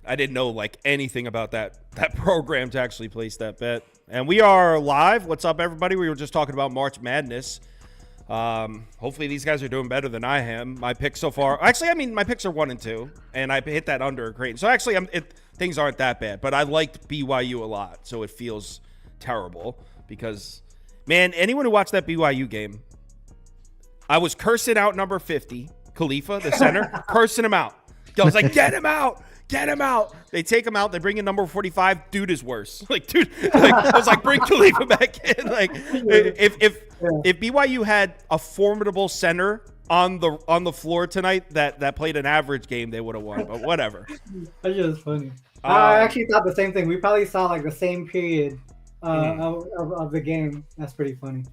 I didn't know like anything about that program to actually place that bet. And we are live. What's up, everybody? We were just talking about March Madness. Hopefully these guys are doing better than I am. My picks so far, actually, I mean, my picks are 1 and 2, and I hit that under great. So actually, things aren't that bad. But I liked BYU a lot, so it feels terrible because, man, anyone who watched that BYU game, I was cursing out number 50, Khalifa, the center, cursing him out. I was like, get him out. Get him out. They take him out. They bring in number 45. Dude is worse. Like, dude, I was like, bring Khalifa back in. Like, if BYU had a formidable center on the floor tonight that played an average game, they would have won. But whatever. That's just funny. I actually thought the same thing. We probably saw like the same period of the game. That's pretty funny.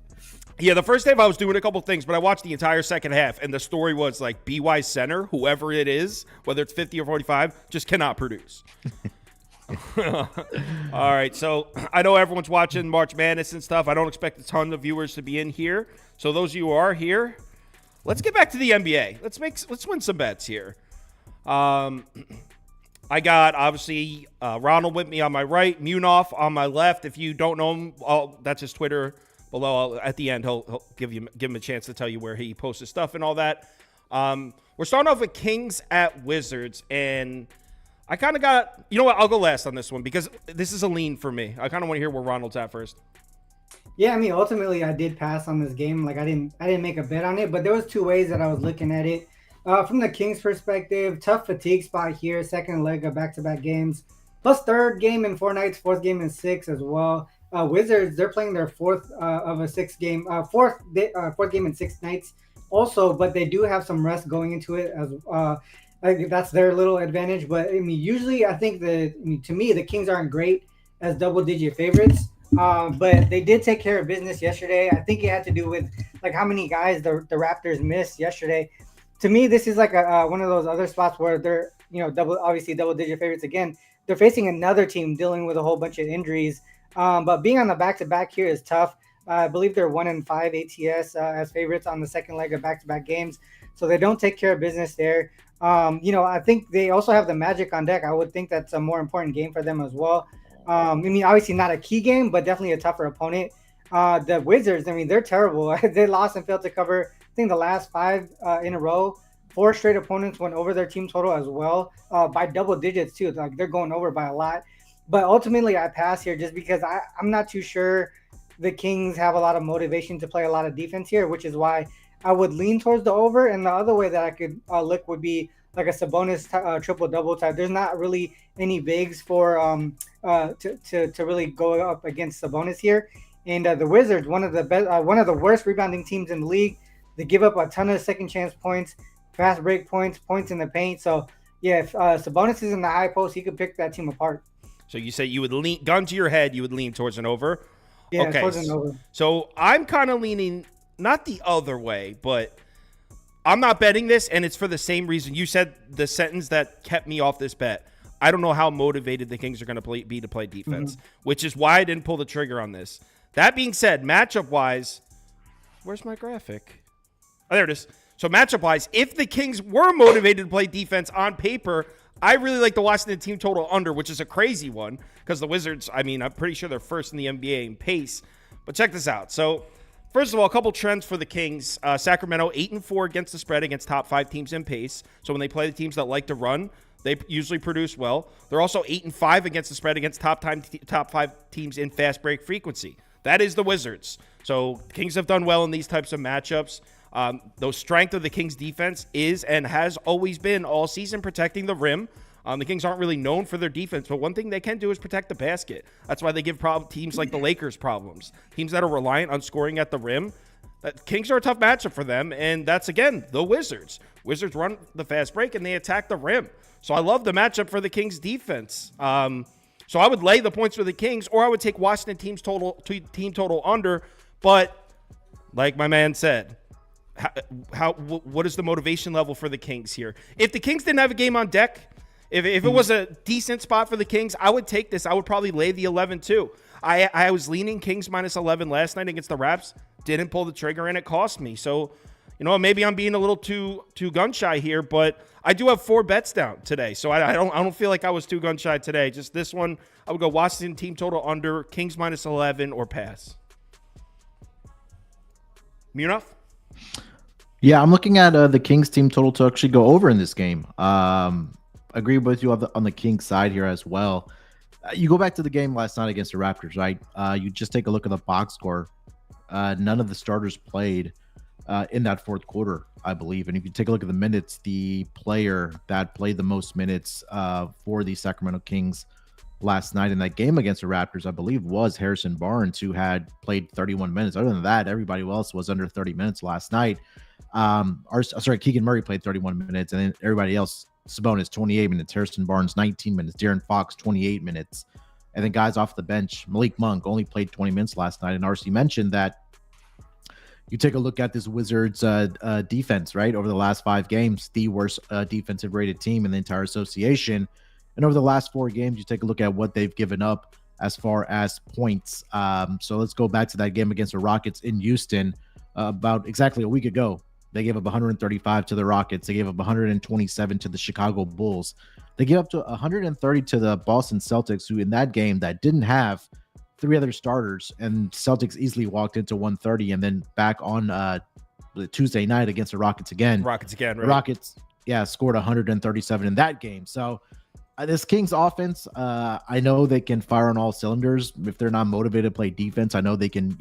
Yeah, the first half I was doing a couple things, but I watched the entire second half, and the story was like BY center, whoever it is, whether it's 50 or 45, just cannot produce. All right, so I know everyone's watching March Madness and stuff. I don't expect a ton of viewers to be in here. So those of you who are here, let's get back to the NBA. Let's win some bets here. I got, obviously, Ronald with me on my right, Munaf on my left. If you don't know him, that's his Twitter below. At the end, he'll give him a chance to tell you where he posts his stuff and all that. We're starting off with Kings at Wizards, and I kind of got, you know what, I'll go last on this one because this is a lean for me. I kind of want to hear where Ronald's at first. Yeah, I mean, ultimately, I did pass on this game. Like, I didn't make a bet on it, but there was 2 ways that I was looking at it. From the Kings' perspective, tough fatigue spot here, second leg of back-to-back games, plus third game in 4 nights, fourth game in 6 as well. Wizards, they're playing their fourth of a 6-game, fourth game in 6 nights also, but they do have some rest going into it as like that's their little advantage. But I mean, usually I think to me, the Kings aren't great as double-digit favorites, but they did take care of business yesterday. I think it had to do with like how many guys the Raptors missed yesterday. To me, this is like one of those other spots where they're double-digit favorites again. They're facing another team dealing with a whole bunch of injuries. But being on the back-to-back here is tough. I believe they're 1-5 ATS as favorites on the second leg of back-to-back games. So they don't take care of business there. I think they also have the Magic on deck. I would think that's a more important game for them as well. I mean, obviously not a key game, but definitely a tougher opponent. The Wizards, I mean, they're terrible. They lost and failed to cover, I think, the last 5 in a row. 4 straight opponents went over their team total as well by double digits, too. Like, they're going over by a lot. But ultimately, I pass here just because I'm not too sure the Kings have a lot of motivation to play a lot of defense here, which is why I would lean towards the over. And the other way that I could look would be like a Sabonis triple-double type. There's not really any bigs for to really go up against Sabonis here. And the Wizards, one of the worst rebounding teams in the league. They give up a ton of second-chance points, fast break points, points in the paint. So, yeah, if Sabonis is in the high post, he could pick that team apart. So you say you would lean, gun to your head, you would lean towards an over? Yeah, okay. Towards an over. So I'm kind of leaning, not the other way, but I'm not betting this, and it's for the same reason. You said the sentence that kept me off this bet. I don't know how motivated the Kings are going to be to play defense, which is why I didn't pull the trigger on this. That being said, matchup-wise, where's my graphic? Oh, there it is. So matchup-wise, if the Kings were motivated to play defense on paper, I really like the Washington team total under, which is a crazy one because the Wizards, I mean, I'm pretty sure they're first in the NBA in pace. But check this out. So, first of all, a couple trends for the Kings. Sacramento, 8-4 against the spread against top 5 teams in pace. So when they play the teams that like to run, they usually produce well. They're also 8-5 against the spread against top 5 teams in fast break frequency. That is the Wizards. So Kings have done well in these types of matchups. The strength of the Kings defense is and has always been all season protecting the rim. The Kings aren't really known for their defense, but one thing they can do is protect the basket. That's why they give teams like the Lakers problems. Teams that are reliant on scoring at the rim. Kings are a tough matchup for them, and that's, again, the Wizards. Wizards run the fast break, and they attack the rim. So I love the matchup for the Kings defense. So I would lay the points for the Kings, or I would take Washington team total under. But like my man said, what is the motivation level for the Kings here? If the Kings didn't have a game on deck, if it was a decent spot for the Kings, I would take this. I would probably lay the 11 too. I was leaning Kings minus 11 last night against the Raps. Didn't pull the trigger, and it cost me. So maybe I'm being a little too gun shy here, but I do have 4 bets down today, so I don't feel like I was too gun shy today. Just this one, I would go Washington team total under, Kings -11 or pass. Munaf? Yeah, I'm looking at the Kings team total to actually go over in this game. Agree with you on the Kings side here as well. You go back to the game last night against the Raptors, right? You just take a look at the box score. None of the starters played in that fourth quarter, I believe. And if you take a look at the minutes, the player that played the most minutes for the Sacramento Kings last night in that game against the Raptors, I believe, was Harrison Barnes, who had played 31 minutes. Other than that, everybody else was under 30 minutes last night. Keegan Murray played 31 minutes, and then everybody else, Sabonis 28 minutes, Harrison Barnes 19 minutes, De'Aaron Fox 28 minutes, and then guys off the bench. Malik Monk only played 20 minutes last night, and RC mentioned that you take a look at this Wizards defense, right? Over the last 5 games, the worst defensive rated team in the entire association. And over the last 4 games, you take a look at what they've given up as far as points. So let's go back to that game against the Rockets in Houston about exactly a week ago. They gave up 135 to the Rockets. They gave up 127 to the Chicago Bulls. They gave up to 130 to the Boston Celtics, who in that game that didn't have 3 other starters, and Celtics easily walked into 130, and then back on Tuesday night against the Rockets again. Right? Rockets, scored 137 in that game. So this Kings offense, I know they can fire on all cylinders. If they're not motivated to play defense, I know they can,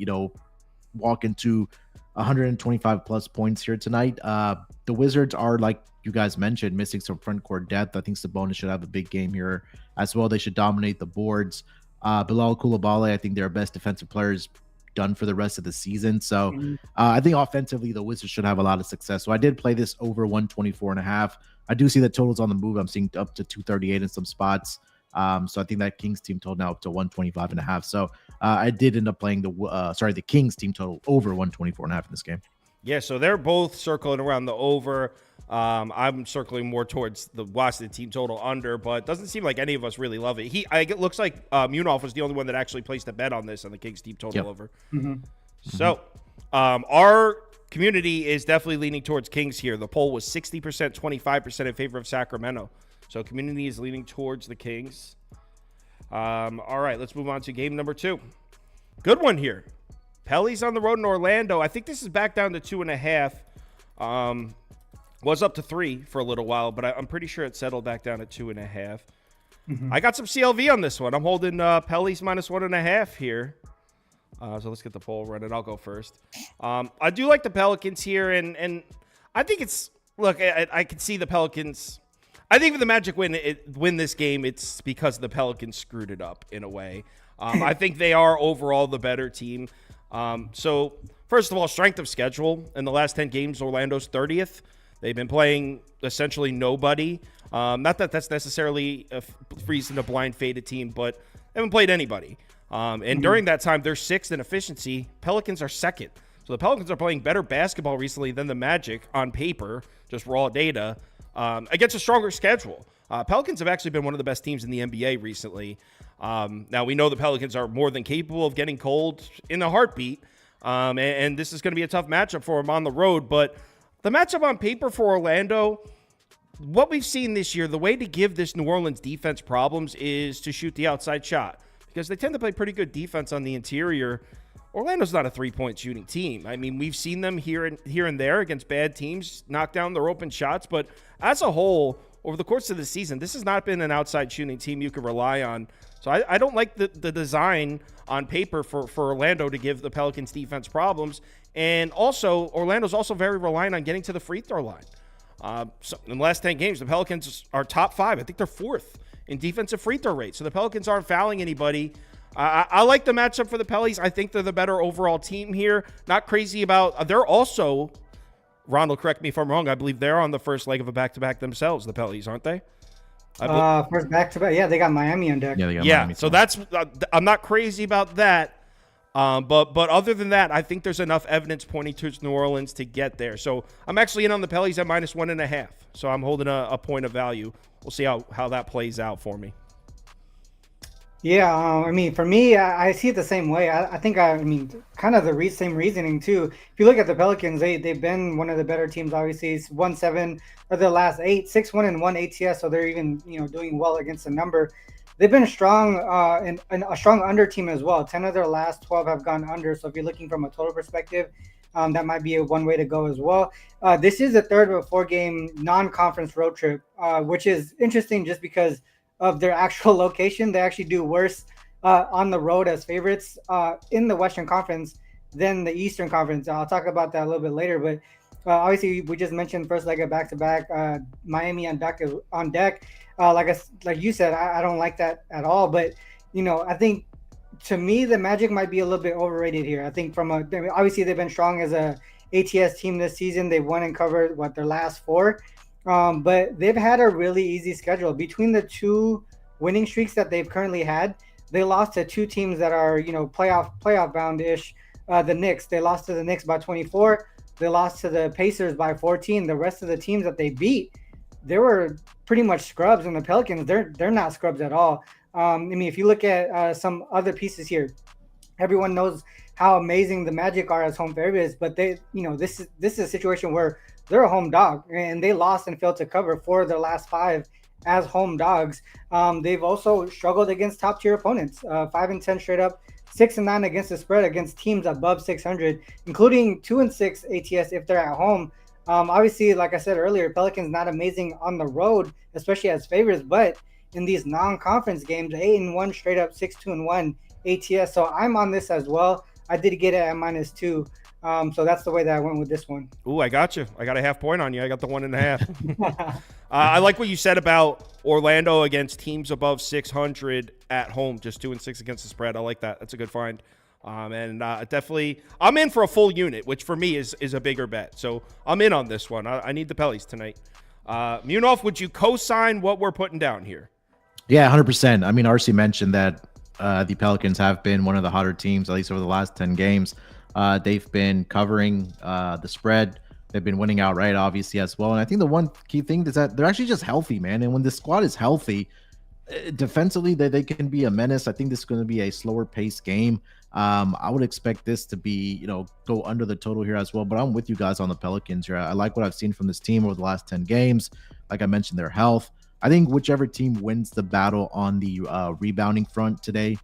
walk into 125 plus points here tonight. The Wizards are, like you guys mentioned, missing some front court depth. I think Sabonis should have a big game here as well. They should dominate the boards. Bilal Coulibaly, I think their best defensive player is done for the rest of the season. So I think offensively, the Wizards should have a lot of success. So I did play this over 124.5. I do see the totals on the move. I'm seeing up to 238 in some spots. So I think that Kings team total now up to 125.5. So I did end up playing the Kings team total over 124.5 in this game. Yeah, so they're both circling around the over. I'm circling more towards the Washington team total under, but it doesn't seem like any of us really love it. It looks like Munaf was the only one that actually placed a bet on this on the Kings team total over. Mm-hmm. So our community is definitely leaning towards Kings here. The poll was 60%, 25% in favor of Sacramento. So community is leaning towards the Kings. All right, let's move on to game number 2. Good one here. Pelly's on the road in Orlando. I think this is back down to 2.5. Was up to 3 for a little while, but I'm pretty sure it settled back down at 2.5. I got some CLV on this one. I'm holding Pelly's -1.5 here. So let's get the poll running. I'll go first. I do like the Pelicans here, and I think it's look. I can see the Pelicans. I think if the Magic win this game, it's because the Pelicans screwed it up in a way. I think they are overall the better team. So first of all, strength of schedule in the last 10 games, Orlando's 30th. They've been playing essentially nobody. Not that that's necessarily a reason to blind fade a team, but they haven't played anybody. And during that time, they're 6th in efficiency. Pelicans are 2nd. So the Pelicans are playing better basketball recently than the Magic on paper, just raw data, against a stronger schedule. Pelicans have actually been one of the best teams in the NBA recently. Now, we know the Pelicans are more than capable of getting cold in a heartbeat, and this is going to be a tough matchup for them on the road. But the matchup on paper for Orlando, what we've seen this year, the way to give this New Orleans defense problems is to shoot the outside shot because they tend to play pretty good defense on the interior. Orlando's not a three-point shooting team. I mean, we've seen them here and there against bad teams knock down their open shots, but as a whole, over the course of the season, this has not been an outside shooting team you can rely on. So I don't like the design on paper for Orlando to give the Pelicans defense problems. And also, Orlando's also very reliant on getting to the free throw line. So in the last 10 games, the Pelicans are top 5. I think they're 4th in defensive free throw rate. So the Pelicans aren't fouling anybody. I like the matchup for the Pellies. I think they're the better overall team here. Not crazy about they're also, Ronald, correct me if I'm wrong, I believe they're on the first leg of a back-to-back themselves, the Pellies, aren't they? First back-to-back. Yeah, they got Miami on deck. Yeah, they got Miami. So that's I'm not crazy about that. But other than that, I think there's enough evidence pointing towards New Orleans to get there. So I'm actually in on the Pellies at -1.5. So I'm holding a point of value. We'll see how that plays out for me. Yeah, I mean, for me, I see it the same way. I think, I mean, kind of the same reasoning too. If you look at the Pelicans, they've been one of the better teams. Obviously, it's won 7 of the last 8, 6-1 and 1 ATS. So they're even doing well against the number. They've been strong and a strong under team as well. 10 of their last 12 have gone under. So if you're looking from a total perspective, that might be one way to go as well. This is the third of a 4-game non-conference road trip, which is interesting just because of their actual location. They actually do worse on the road as favorites in the Western Conference than the Eastern Conference. I'll talk about that a little bit later. But obviously, we just mentioned first leg of back-to-back, Miami on deck. Like you said, I don't like that at all. But I think to me, the Magic might be a little bit overrated here. I think obviously they've been strong as a ATS team this season. They've won and covered their last 4. But they've had a really easy schedule. Between the 2 winning streaks that they've currently had, they lost to 2 teams that are playoff bound-ish. The Knicks, they lost to the Knicks by 24. They lost to the Pacers by 14. The rest of the teams that they beat, they were pretty much scrubs. And the Pelicans, they're not scrubs at all. I mean, if you look at some other pieces here, everyone knows how amazing the Magic are as home favorites, but this is a situation where they're a home dog and they lost and failed to cover 4 of their last 5 as home dogs. They've also struggled against top tier opponents, 5-10 straight up, 6-9 against the spread against teams above 600, including 2-6 ATS if they're at home. Obviously, like I said earlier, Pelicans not amazing on the road, especially as favorites, but in these non-conference games, 8-1 straight up, 6-2-1 ATS. So I'm on this as well. I did get it at -2. So that's the way that I went with this one. Ooh, I got you. I got a half point on you. I got the 1.5. I like what you said about Orlando against teams above 600 at home, just 2-6 against the spread. I like that. That's a good find. And definitely, I'm in for a full unit, which for me is a bigger bet. So I'm in on this one. I need the Pellies tonight. Munaf, would you co-sign what we're putting down here? Yeah, 100%. I mean, RC mentioned that the Pelicans have been one of the hotter teams, at least over the last 10 games. They've been covering the spread. They've been winning outright, obviously, as well. And I think the one key thing is that they're actually just healthy, man. And when the squad is healthy, defensively, they can be a menace. I think this is going to be a slower paced game. I would expect this to be, go under the total here as well. But I'm with you guys on the Pelicans here. I like what I've seen from this team over the last 10 games. Like I mentioned, their health. I think whichever team wins the battle on the rebounding front today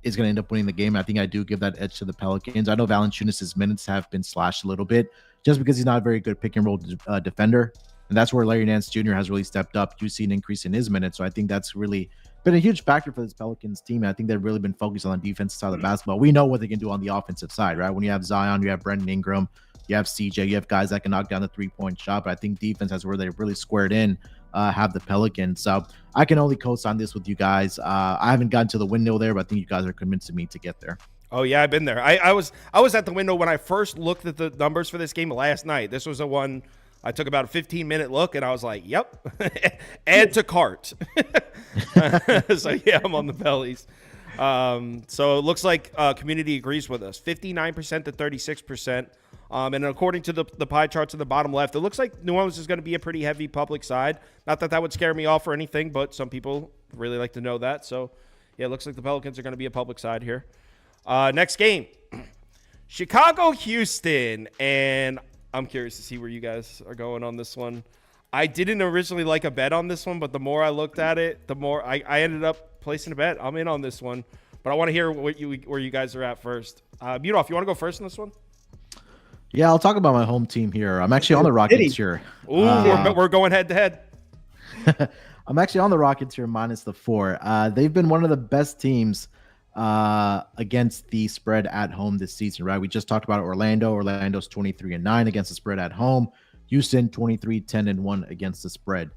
is going to end up winning the game. I think I do give that edge to the Pelicans. I know Valanciunas' minutes have been slashed a little bit just because he's not a very good pick and roll defender. And that's where Larry Nance Jr. has really stepped up. You see an increase in his minutes. So I think that's really been a huge factor for this Pelicans team. And I think they've really been focused on the defensive side of the basketball. We know what they can do on the offensive side, right? When you have Zion, you have Brandon Ingram, you have CJ, you have guys that can knock down the 3-point shot. But I think defense has where they've really squared in. Have the Pelicans. So I can only co-sign this with you guys. I haven't gotten to the window there, but I think you guys are convincing me to get there. Oh yeah, I've been there. I was at the window when I first looked at the numbers for this game last night. This was the one I took about a 15-minute look and I was like, yep, add to cart. So yeah, I'm on the Pellies. So it looks like community agrees with us, 59% to 36%. And according to the pie charts in the bottom left, it looks like New Orleans is going to be a pretty heavy public side. Not that would scare me off or anything, but some people really like to know that. So, yeah, it looks like the Pelicans are going to be a public side here. Next game, Chicago-Houston. And I'm curious to see where you guys are going on this one. I didn't originally like a bet on this one, but the more I looked at it, the more I ended up placing a bet. I'm in on this one. But I want to hear where you guys are at first. Munaf, you want to go first on this one? Yeah, I'll talk about my home team here. I'm actually on the Rockets here. Ooh, we're going head to head. I'm actually on the Rockets here minus the 4. They've been one of the best teams against the spread at home this season, right? We just talked about Orlando. Orlando's 23-9 against the spread at home. Houston 23-10-1 against the spread.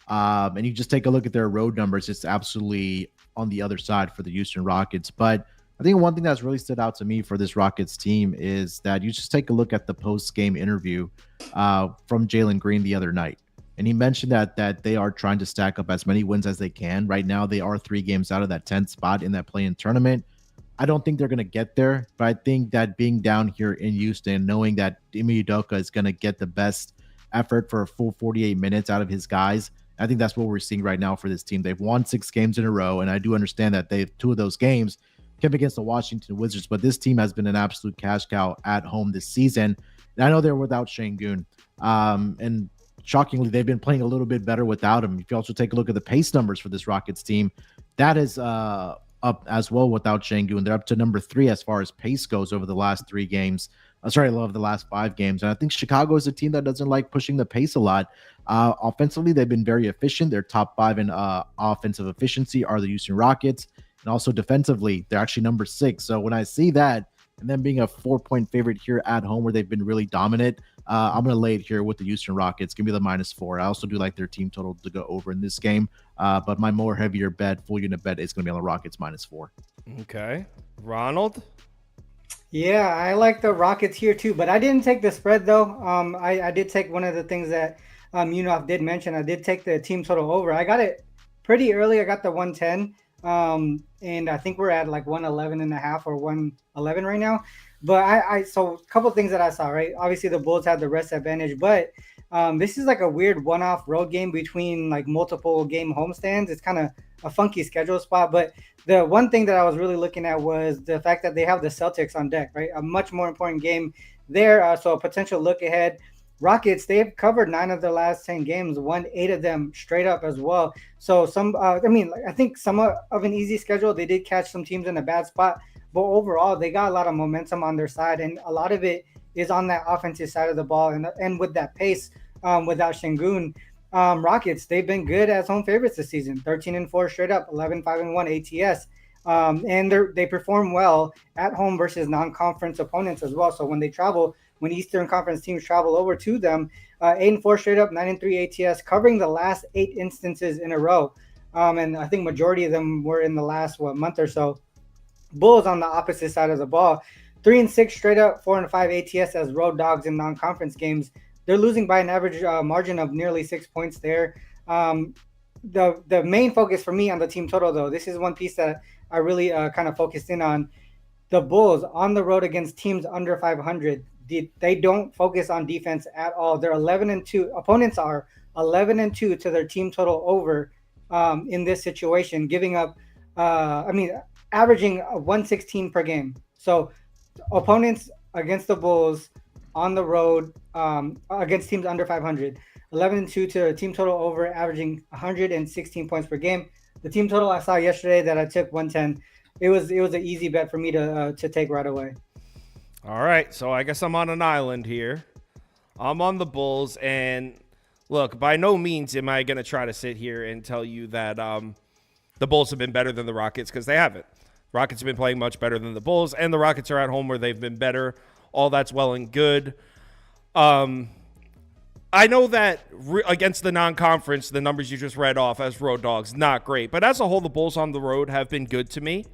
And you just take a look at their road numbers. It's absolutely on the other side for the Houston Rockets. But I think one thing that's really stood out to me for this Rockets team is that you just take a look at the post-game interview from Jalen Green the other night. And he mentioned that they are trying to stack up as many wins as they can. Right now, they are 3 games out of that 10th spot in that play-in tournament. I don't think they're going to get there, but I think that being down here in Houston, knowing that Ime Udoka is going to get the best effort for a full 48 minutes out of his guys, I think that's what we're seeing right now for this team. They've won 6 games in a row, and I do understand that 2 of those games came against the Washington Wizards, but this team has been an absolute cash cow at home this season. And I know they're without Şengün, and shockingly, they've been playing a little bit better without him. If you also take a look at the pace numbers for this Rockets team, that is up as well without Şengün. They're up to number 3 as far as pace goes over the last 3 games. Over the last 5 games. And I think Chicago is a team that doesn't like pushing the pace a lot. Offensively, they've been very efficient. They're top 5 in offensive efficiency are the Houston Rockets. And also defensively, they're actually number 6. So when I see that, and then being a 4-point favorite here at home where they've been really dominant, I'm going to lay it here with the Houston Rockets. Give me the -4. I also do like their team total to go over in this game. But my more heavier bet, full unit bet, is going to be on the Rockets -4. Okay. Ronald? Yeah, I like the Rockets here too, but I didn't take the spread though. I did take one of the things that Munaf did mention. I did take the team total over. I got it pretty early. I got the 110, and I think we're at like 111.5 or 111 right now. But so a couple of things that I saw, right? Obviously the Bulls had the rest advantage, but this is like a weird one-off road game between like multiple game homestands. It's kind of a funky schedule spot, but the one thing that I was really looking at was the fact that they have the Celtics on deck, right? A much more important game there. So a potential look ahead. Rockets, they've covered 9 of their last 10 games, won 8 of them straight up as well. So I think somewhat of an easy schedule. They did catch some teams in a bad spot, but overall they got a lot of momentum on their side, and a lot of it is on that offensive side of the ball. And with that pace, without Şengün, Rockets, they've been good as home favorites this season. 13-4 straight up, 11-5-1 ATS. And they perform well at home versus non-conference opponents as well. So when they travel, when Eastern Conference teams travel over to them, 8-4 straight up, 9-3 ATS, covering the last 8 instances in a row. And I think majority of them were in the last month or so. Bulls on the opposite side of the ball, 3-6 straight up, 4-5 ATS as road dogs in non-conference games. They're losing by an average margin of nearly 6 points there. The main focus for me on the team total, though, this is one piece that I really kind of focused in on. The Bulls on the road against teams under 500, they don't focus on defense at all. They're 11-2. Opponents are 11-2 to their team total over in this situation, giving up, averaging 116 per game. So opponents against the Bulls on the road against teams under 500, 11-2 to a team total over, averaging 116 points per game. The team total I saw yesterday that I took 110. It was an easy bet for me to take right away. All right, so I guess I'm on an island here. I'm on the Bulls, and look, by no means am I going to try to sit here and tell you that the Bulls have been better than the Rockets, because they haven't. Rockets have been playing much better than the Bulls, and the Rockets are at home where they've been better. All that's well and good. I know that against the non-conference, the numbers you just read off as road dogs, not great. But as a whole, the Bulls on the road have been good to me.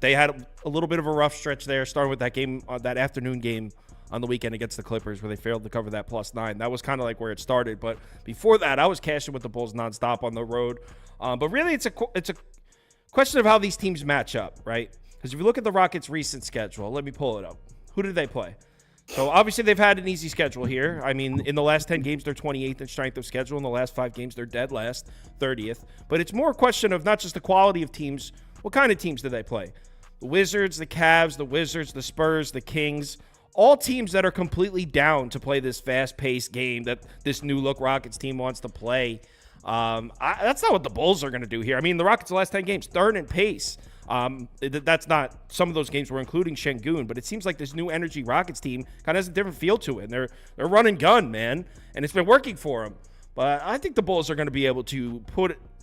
They had a little bit of a rough stretch there, starting with that game, that afternoon game on the weekend against the Clippers, where they failed to cover that +9. That was kind of like where it started. But before that, I was cashing with the Bulls nonstop on the road. But really, it's a question of how these teams match up, right? Because if you look at the Rockets' recent schedule, let me pull it up. Who did they play? So obviously they've had an easy schedule here. I mean, in the last 10 games, they're 28th in strength of schedule. In the last 5 games, they're dead last, 30th. But it's more a question of not just the quality of teams. What kind of teams do they play? The Wizards, the Cavs, the Wizards, the Spurs, the Kings. All teams that are completely down to play this fast-paced game that this new-look Rockets team wants to play. That's not what the Bulls are going to do here. I mean, the Rockets the last 10 games, 3rd in pace. That's not, some of those games were including Şengün, but it seems like this new energy Rockets team kind of has a different feel to it. And they're run and gun, man, and it's been working for them. But I think the Bulls are going to be able to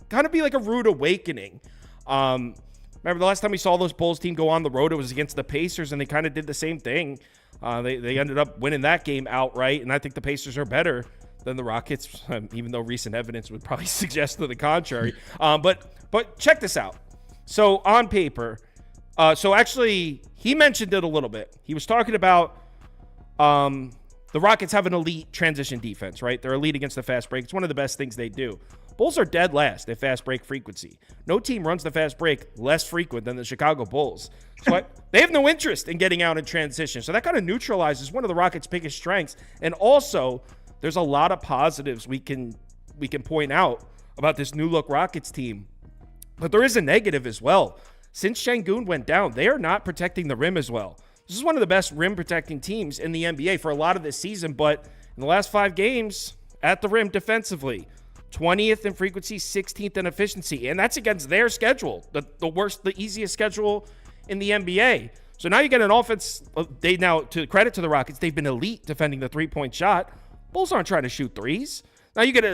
kind of be like a rude awakening. Remember the last time we saw those Bulls team go on the road, it was against the Pacers, and they kind of did the same thing. They ended up winning that game outright, and I think the Pacers are better than the Rockets, even though recent evidence would probably suggest to the contrary. But check this out. So on paper, actually he mentioned it a little bit. He was talking about the Rockets have an elite transition defense, right? They're elite against the fast break. It's one of the best things they do. Bulls are dead last at fast break frequency. No team runs the fast break less frequent than the Chicago Bulls. So they have no interest in getting out in transition. So that kind of neutralizes one of the Rockets' biggest strengths. And also, there's a lot of positives we can we can point out about this new look Rockets team. But there is a negative as well. Since Şengün went down, they are not protecting the rim as well. This is one of the best rim protecting teams in the NBA for a lot of this season, but in the last 5 games at the rim defensively, 20th in frequency, 16th in efficiency, and that's against their schedule, the easiest schedule in the NBA. So now you get an offense. To credit to the Rockets, they've been elite defending the three-point shot. Bulls aren't trying to shoot threes. Now you get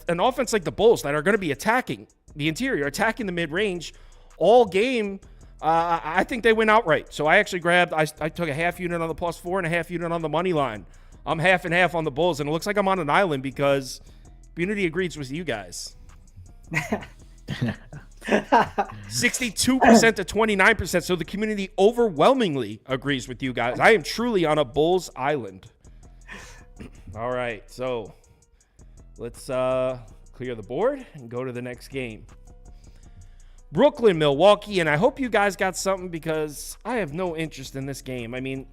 an offense like the Bulls that are going to be attacking the interior, attacking the mid-range all game. I think they win outright. So I actually I took a half unit on the +4 and a half unit on the money line. I'm half and half on the Bulls, and it looks like I'm on an island because community agrees with you guys. 62% to 29%. So the community overwhelmingly agrees with you guys. I am truly on a Bulls island. All right, so let's clear the board and go to the next game. Brooklyn, Milwaukee, and I hope you guys got something because I have no interest in this game. I mean,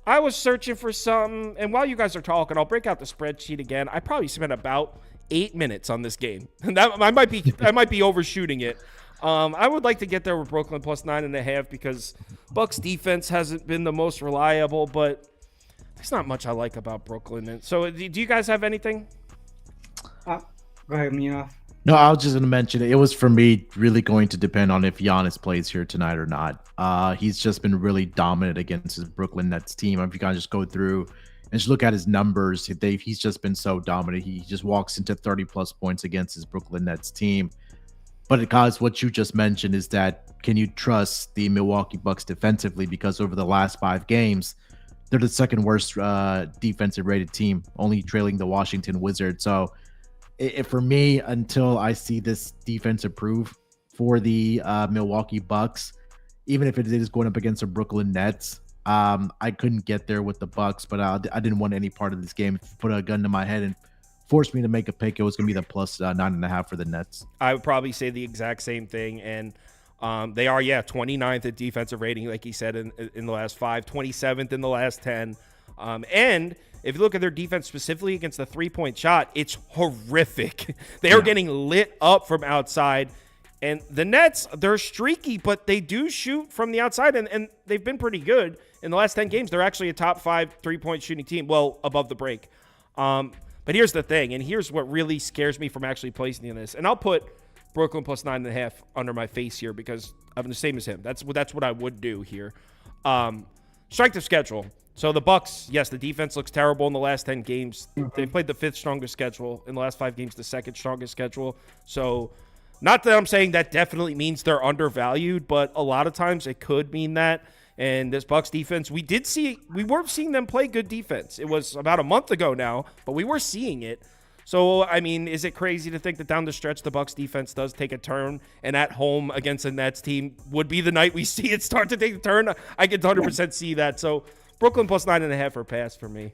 I was searching for something, and while you guys are talking, I'll break out the spreadsheet again. I probably spent about 8 minutes on this game. And I might be overshooting it. I would like to get there with Brooklyn +9.5 because Bucks defense hasn't been the most reliable, but there's not much I like about Brooklyn. And so do you guys have anything? Go ahead, Munoz. No, I was just going to mention it was for me really going to depend on if Giannis plays here tonight or not. He's just been really dominant against his Brooklyn Nets team. If you guys just go through and just look at his numbers, he's just been so dominant. He just walks into 30-plus points against his Brooklyn Nets team. But guys, what you just mentioned is that can you trust the Milwaukee Bucks defensively? Because over the last 5 games, they're the second worst defensive rated team, only trailing the Washington Wizards. So for me, until I see this defense improve for the Milwaukee Bucks, even if it is going up against the Brooklyn Nets, I couldn't get there with the Bucks, but I didn't want any part of this game. If you put a gun to my head and forced me to make a pick, it was going to be the +9.5 for the Nets. I would probably say the exact same thing, and they are 29th at defensive rating, like he said, in the last 5, 27th in the last 10, and if you look at their defense specifically against the three-point shot, it's horrific. They are getting lit up from outside. And the Nets, they're streaky, but they do shoot from the outside, and they've been pretty good. In the last 10 games, they're actually a top 5 three-point shooting team, well, above the break. But here's the thing, and here's what really scares me from actually placing in this. And I'll put Brooklyn +9.5 under my face here because I'm the same as him. That's what I would do here. Strength of schedule. So the Bucks, yes, the defense looks terrible in the last 10 games. They played the 5th strongest schedule. In the last 5 games, the 2nd strongest schedule. So not that I'm saying that definitely means they're undervalued, but a lot of times it could mean that. And this Bucks defense, we were seeing them play good defense. It was about a month ago now, but we were seeing it. So, I mean, is it crazy to think that down the stretch the Bucks defense does take a turn, and at home against the Nets team would be the night we see it start to take a turn? I could 100% see that. So Brooklyn +9.5 for pass for me.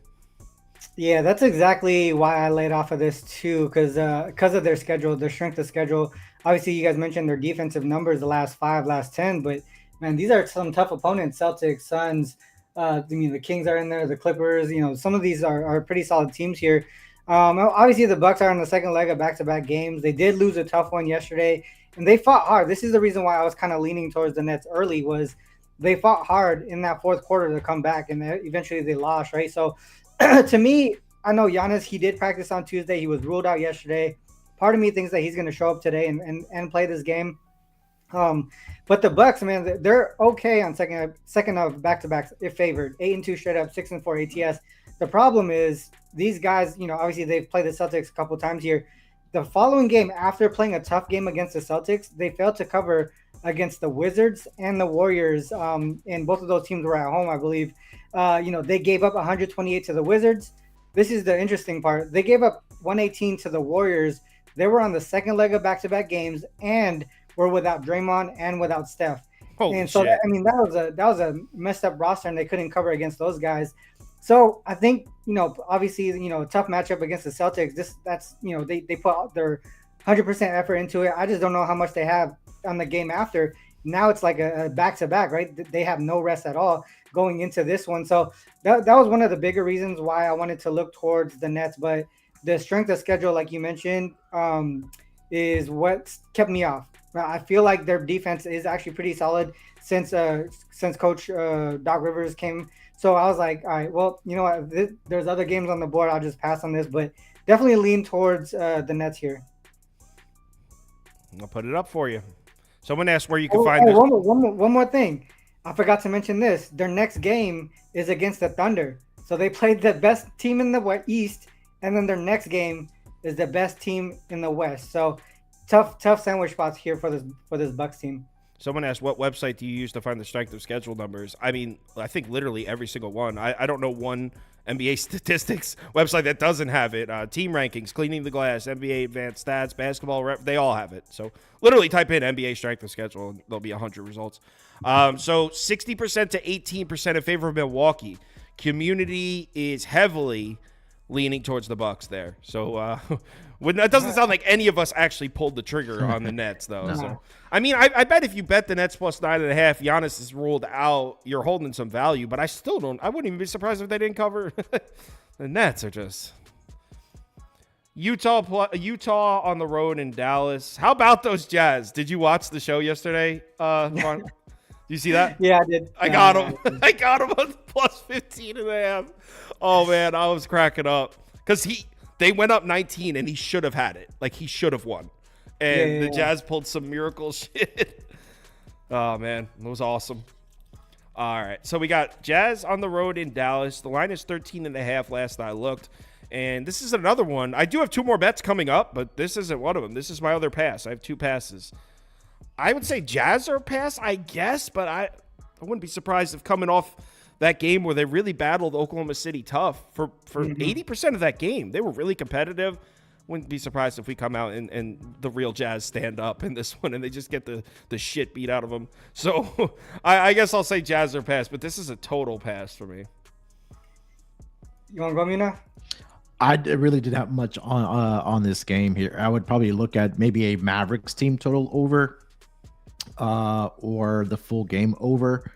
Yeah, that's exactly why I laid off of this too, because of their schedule, their strength of schedule. Obviously, you guys mentioned their defensive numbers the last 5, last 10, but man, these are some tough opponents. Celtics, Suns, the Kings are in there, the Clippers. Some of these are pretty solid teams here. Obviously, the Bucks are on the second leg of back-to-back games. They did lose a tough one yesterday, and they fought hard. This is the reason why I was kind of leaning towards the Nets early was they fought hard in that fourth quarter to come back, and eventually they lost, right? So to me, I know Giannis, he did practice on Tuesday. He was ruled out yesterday. Part of me thinks that he's going to show up today and play this game. But the Bucks, man, they're okay on second of back-to-backs if favored. 8-2 straight up, 6-4 ATS. The problem is these guys, obviously they've played the Celtics a couple times here. The following game, after playing a tough game against the Celtics, they failed to cover against the Wizards and the Warriors. And both of those teams were at home, I believe. They gave up 128 to the Wizards. This is the interesting part. They gave up 118 to the Warriors. They were on the second leg of back-to-back games and were without Draymond and without Steph. Holy and so, shit. that was a messed up roster, and they couldn't cover against those guys. So I think, obviously, a tough matchup against the Celtics. They put their 100% effort into it. I just don't know how much they have on the game after. Now it's like a back-to-back, right? They have no rest at all going into this one. So that was one of the bigger reasons why I wanted to look towards the Nets. But the strength of schedule, like you mentioned, is what kept me off. I feel like their defense is actually pretty solid since Coach Doc Rivers came. So I was like, all right, well, you know what? There's other games on the board. I'll just pass on this, but definitely lean towards the Nets here. I'll put it up for you. Someone asked where you can find this. One more thing. I forgot to mention this. Their next game is against the Thunder. So they played the best team in the East, and then their next game is the best team in the West. So tough sandwich spots here for this Bucks team. Someone asked, what website do you use to find the strength of schedule numbers? I mean, I think literally every single one. I don't know one NBA statistics website that doesn't have it. Team rankings, Cleaning the Glass, NBA advanced stats, basketball rep, they all have it. So literally type in NBA strength of schedule and there'll be 100 results. So 60% to 18% in favor of Milwaukee. Community is heavily leaning towards the Bucks there. So it doesn't sound like any of us actually pulled the trigger on the Nets, though. No. So I mean, I bet if you bet the Nets plus 9.5, Giannis is ruled out. You're holding some value, but I wouldn't even be surprised if they didn't cover. The Nets are just Utah on the road in Dallas. How about those Jazz? Did you watch the show yesterday? Did you see that? Yeah, I did. I got him. I got him on plus 15.5. Oh man, I was cracking up because they went up 19 and he should have had it. Like he should have won. And the Jazz pulled some miracle shit. Oh, man. It was awesome. All right. So we got Jazz on the road in Dallas. The line is 13.5 last I looked. And this is another one. I do have two more bets coming up, but this isn't one of them. This is my other pass. I have two passes. I would say Jazz are a pass, I guess, but I wouldn't be surprised if coming off that game where they really battled Oklahoma City tough for 80% of that game. They were really competitive. Wouldn't be surprised if we come out and the real Jazz stand up in this one and they just get the shit beat out of them. So I guess I'll say Jazz or pass, but this is a total pass for me. You want to go, Mina? I really didn't have much on this game here. I would probably look at maybe a Mavericks team total over or the full game over.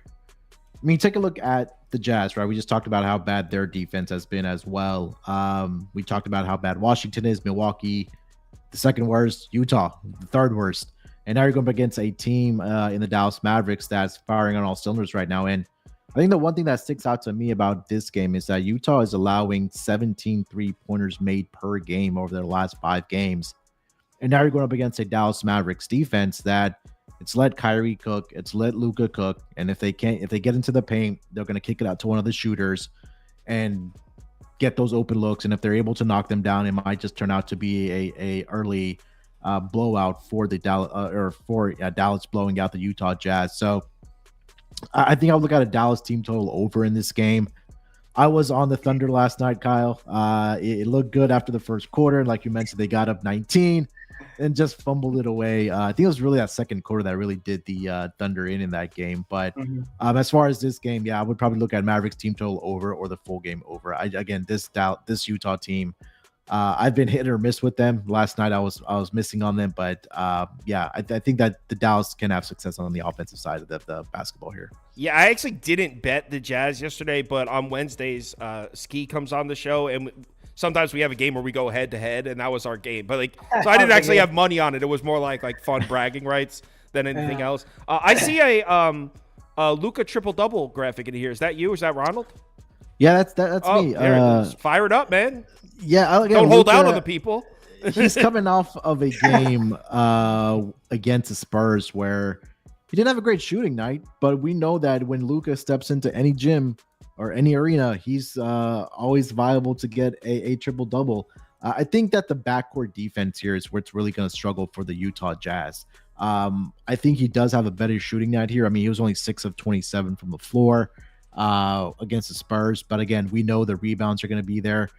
I mean, take a look at the Jazz, right? We just talked about how bad their defense has been as well. We talked about how bad Washington is, Milwaukee, the second worst, Utah, the third worst. And now you're going up against a team in the Dallas Mavericks that's firing on all cylinders right now. And I think the one thing that sticks out to me about this game is that Utah is allowing 17 3-pointers made per game over their last 5 games. And now you're going up against a Dallas Mavericks defense that it's let Kyrie cook, it's let Luka cook, and if they get into the paint, they're going to kick it out to one of the shooters and get those open looks. And if they're able to knock them down, it might just turn out to be a early blowout for the Dallas blowing out the Utah Jazz. So I think I'll look at a Dallas team total over in this game. I was on the Thunder last night, Kyle. It looked good after the first quarter. Like you mentioned, they got up 19. And just fumbled it away. I think it was really that second quarter that really did the Thunder in that game. But as far as this game, I would probably look at Mavericks team total over or the full game over. This Utah team, I've been hit or miss with them. Last night I was missing on them, but I think that the Dallas can have success on the offensive side of the basketball here. Yeah, I actually didn't bet the Jazz yesterday, but on Wednesdays, Ski comes on the show and sometimes we have a game where we go head to head, and that was our game. But so I didn't actually have money on it. It was more like fun bragging rights than anything else. I see a Luka triple double graphic in here. Is that you? Is that Ronald? Yeah, that's me. Fire it up, man. Yeah, don't hold out on the people. He's coming off of a game against the Spurs where he didn't have a great shooting night, but we know that when Luka steps into any gym or any arena, he's always viable to get a triple-double. I think that the backcourt defense here is where it's really going to struggle for the Utah Jazz. I think he does have a better shooting night here. I mean, he was only 6 of 27 from the floor against the Spurs. But again, we know the rebounds are going to be there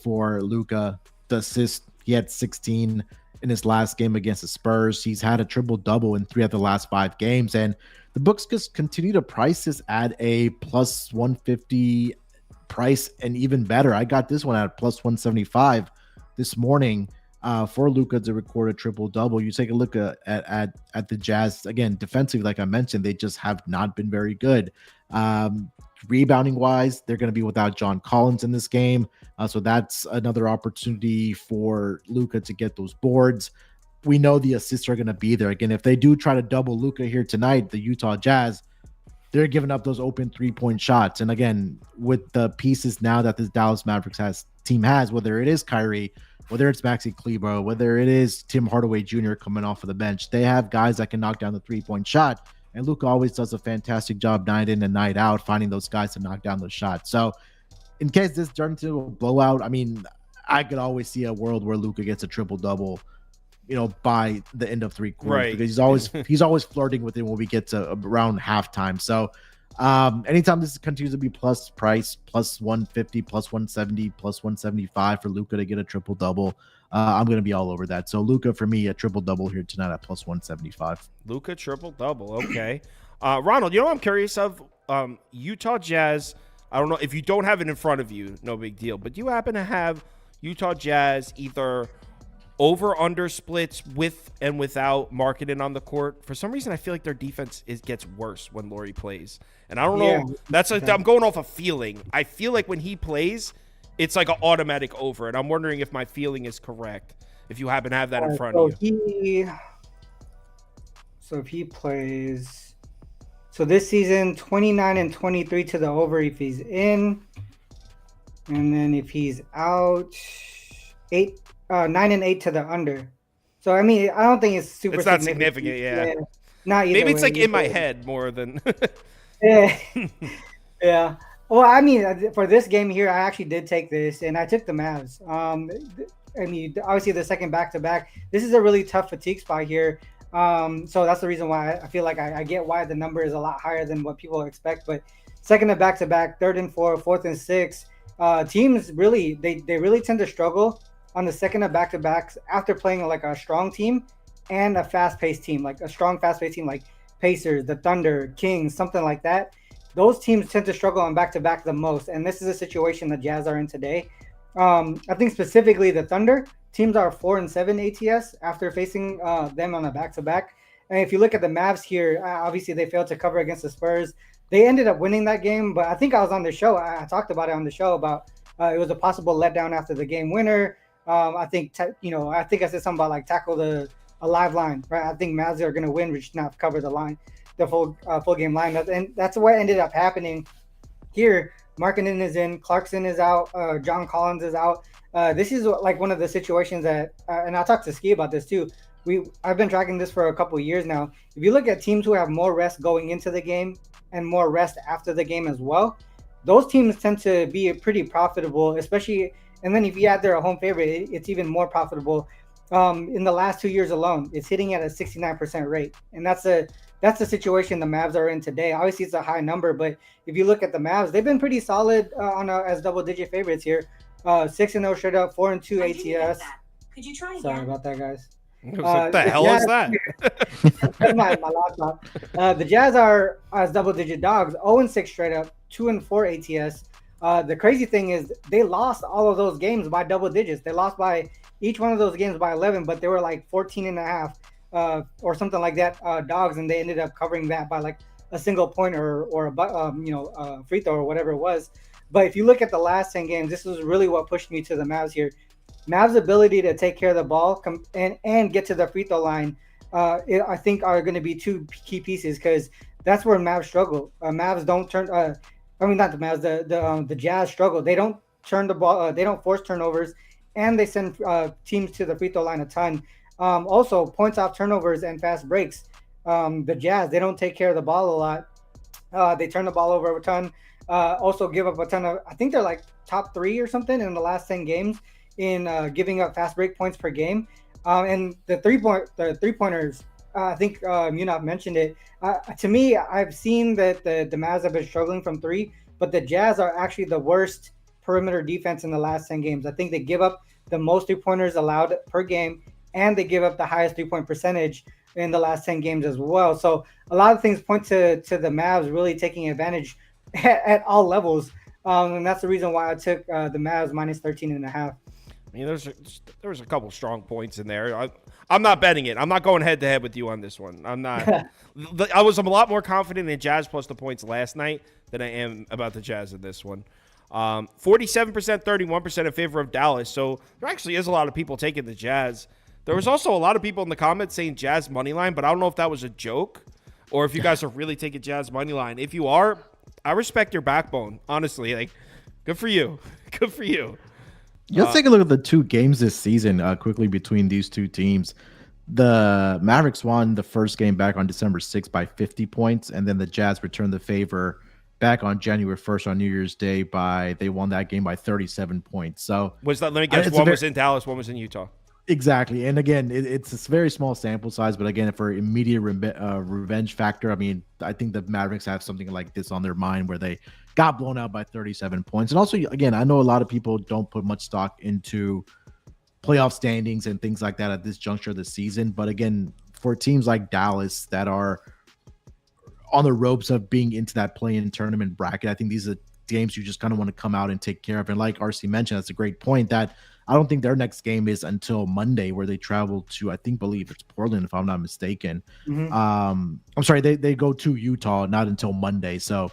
for Luka. The assist, he had 16 in his last game against the Spurs. He's had a triple-double in 3 of the last 5 games. And the books just continue to price this at a plus 150 price and even better. I got this one at plus 175 this morning for Luka to record a triple-double. You take a look at the Jazz. Again, defensively, like I mentioned, they just have not been very good. Rebounding wise, they're going to be without John Collins in this game. So that's another opportunity for Luka to get those boards. We know the assists are going to be there. Again, if they do try to double Luka here tonight, the Utah Jazz, they're giving up those open 3-point shots. And again, with the pieces now that this Dallas Mavericks team has, whether it is Kyrie, whether it's Maxi Kleber, whether it is Tim Hardaway Jr. coming off of the bench, they have guys that can knock down the 3-point shot. And Luka always does a fantastic job night in and night out, finding those guys to knock down those shots. So in case this turns into a blowout, I mean, I could always see a world where Luka gets a triple-double, by the end of 3 quarters, right? Because he's always flirting with it when we get to around halftime. So anytime this continues to be plus price, plus 150, plus 170, plus 175 for Luka to get a triple-double, I'm going to be all over that. So Luka, for me, a triple-double here tonight at plus 175. Luka triple-double, okay. Ronald, I'm curious of Utah Jazz. I don't know if you don't have it in front of you, no big deal. But do you happen to have Utah Jazz either over/under splits with and without Markkanen on the court? For some reason, I feel like their defense gets worse when Laurie plays, and I don't know. I'm going off a feeling. I feel like when he plays, it's like an automatic over, and I'm wondering if my feeling is correct. If you happen to have that in front of you. So if he plays, so this season 29 and 23 to the over if he's in, and then if he's out, 9 and 8 to the under. So I mean, I don't think it's super. It's not significant, yeah. Not either maybe it's way, like in my head more than. Yeah. Yeah. Well, I mean, for this game here, I actually did take this, and I took the Mavs. I mean, obviously the second back-to-back. This is a really tough fatigue spot here. So that's the reason why I feel like I get why the number is a lot higher than what people expect. But second to back-to-back, third and four, fourth and six, teams really they really tend to struggle on the second of back-to-backs after playing like a strong team and a fast-paced team, like a strong fast-paced team like Pacers, the Thunder, Kings, something like that. Those teams tend to struggle on back-to-back the most, and this is a situation the Jazz are in today. I think specifically the Thunder teams are 4-7 ATS after facing them on a back-to-back. And if you look at the Mavs here, obviously they failed to cover against the Spurs. They ended up winning that game, but I think I was on the show. I talked about it on the show about it was a possible letdown after the game winner. I think I said something about like tackle a live line, right? I think Mavs are going to win, which not cover the line, the full game line, and that's what ended up happening here. Markkanen is in, Clarkson is out, John Collins is out. This is like one of the situations that, and I talked to Ski about this too. I've been tracking this for a couple of years now. If you look at teams who have more rest going into the game and more rest after the game as well, those teams tend to be pretty profitable, especially. And then if you add their home favorite, it's even more profitable. In the last 2 years alone, it's hitting at a 69% rate, and that's the situation the Mavs are in today. Obviously, it's a high number, but if you look at the Mavs, they've been pretty solid as double-digit favorites here. 6-0 straight up, 4-2 ATS. Could you try again? Sorry about that, guys. What the hell is that? That's my laptop. The Jazz are as double-digit dogs, 0-6 straight up, 2-4 ATS. The crazy thing is they lost all of those games by double digits. They lost by each one of those games by 11, but they were like 14 and a half or something like that dogs, and they ended up covering that by like a single point or a free throw or whatever it was. But if you look at the last 10 games, this is really what pushed me to the Mavs here. Mavs' ability to take care of the ball and get to the free throw line, I think are going to be two key pieces, because that's where Mavs struggle. Mavs don't turn. Not the Mavs. The Jazz struggle. They don't turn the ball. They don't force turnovers, and they send teams to the free throw line a ton. Also, points off turnovers and fast breaks. The Jazz, they don't take care of the ball a lot. They turn the ball over a ton. Also give up a ton of. I think they're like top 3 or something in the last 10 games in giving up fast break points per game. And the three pointers. I think Munaf mentioned it. To me, I've seen that the Mavs have been struggling from 3, but the Jazz are actually the worst perimeter defense in the last 10 games. I think they give up the most 3-pointers allowed per game, and they give up the highest 3-point percentage in the last 10 games as well. So a lot of things point to the Mavs really taking advantage at all levels. And that's the reason why I took the Mavs minus 13.5. I mean, there was a couple strong points in there. I'm not betting it. I'm not going head to head with you on this one. I'm not. I was a lot more confident in Jazz plus the points last night than I am about the Jazz in this one. 47%, 31% in favor of Dallas. So there actually is a lot of people taking the Jazz. There was also a lot of people in the comments saying Jazz money line, but I don't know if that was a joke or if you guys are really taking Jazz money line. If you are, I respect your backbone. Honestly, like, good for you. Good for you. Let's take a look at the two games this season quickly between these two teams. The Mavericks won the first game back on December 6th by 50 points, and then the Jazz returned the favor back on January 1st on New Year's Day they won that game by 37 points. So let me guess, one was in Dallas, one was in Utah. Exactly. And again, it's a very small sample size, but again, for immediate revenge factor, I mean, I think the Mavericks have something like this on their mind where they got blown out by 37 points. And also, again, I know a lot of people don't put much stock into playoff standings and things like that at this juncture of the season. But again, for teams like Dallas that are on the ropes of being into that play-in tournament bracket, I think these are games you just kind of want to come out and take care of. And like RC mentioned, that's a great point that I don't think their next game is until Monday, where they travel to, believe it's Portland, if I'm not mistaken. Mm-hmm. I'm sorry, they go to Utah, not until Monday. So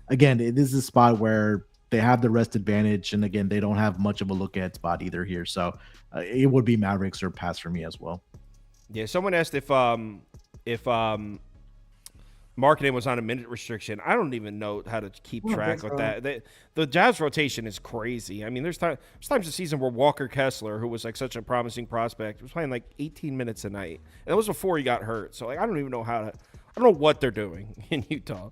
again, it is a spot where they have the rest advantage, and again, they don't have much of a look at spot either here. So it would be Mavericks or pass for me as well. Yeah, someone asked if marketing was on a minute restriction. I don't even know how to keep track with that. The Jazz rotation is crazy. I mean, there's times this season where Walker Kessler, who was like such a promising prospect, was playing like 18 minutes a night, and that was before he got hurt. So like, I don't know what they're doing in Utah.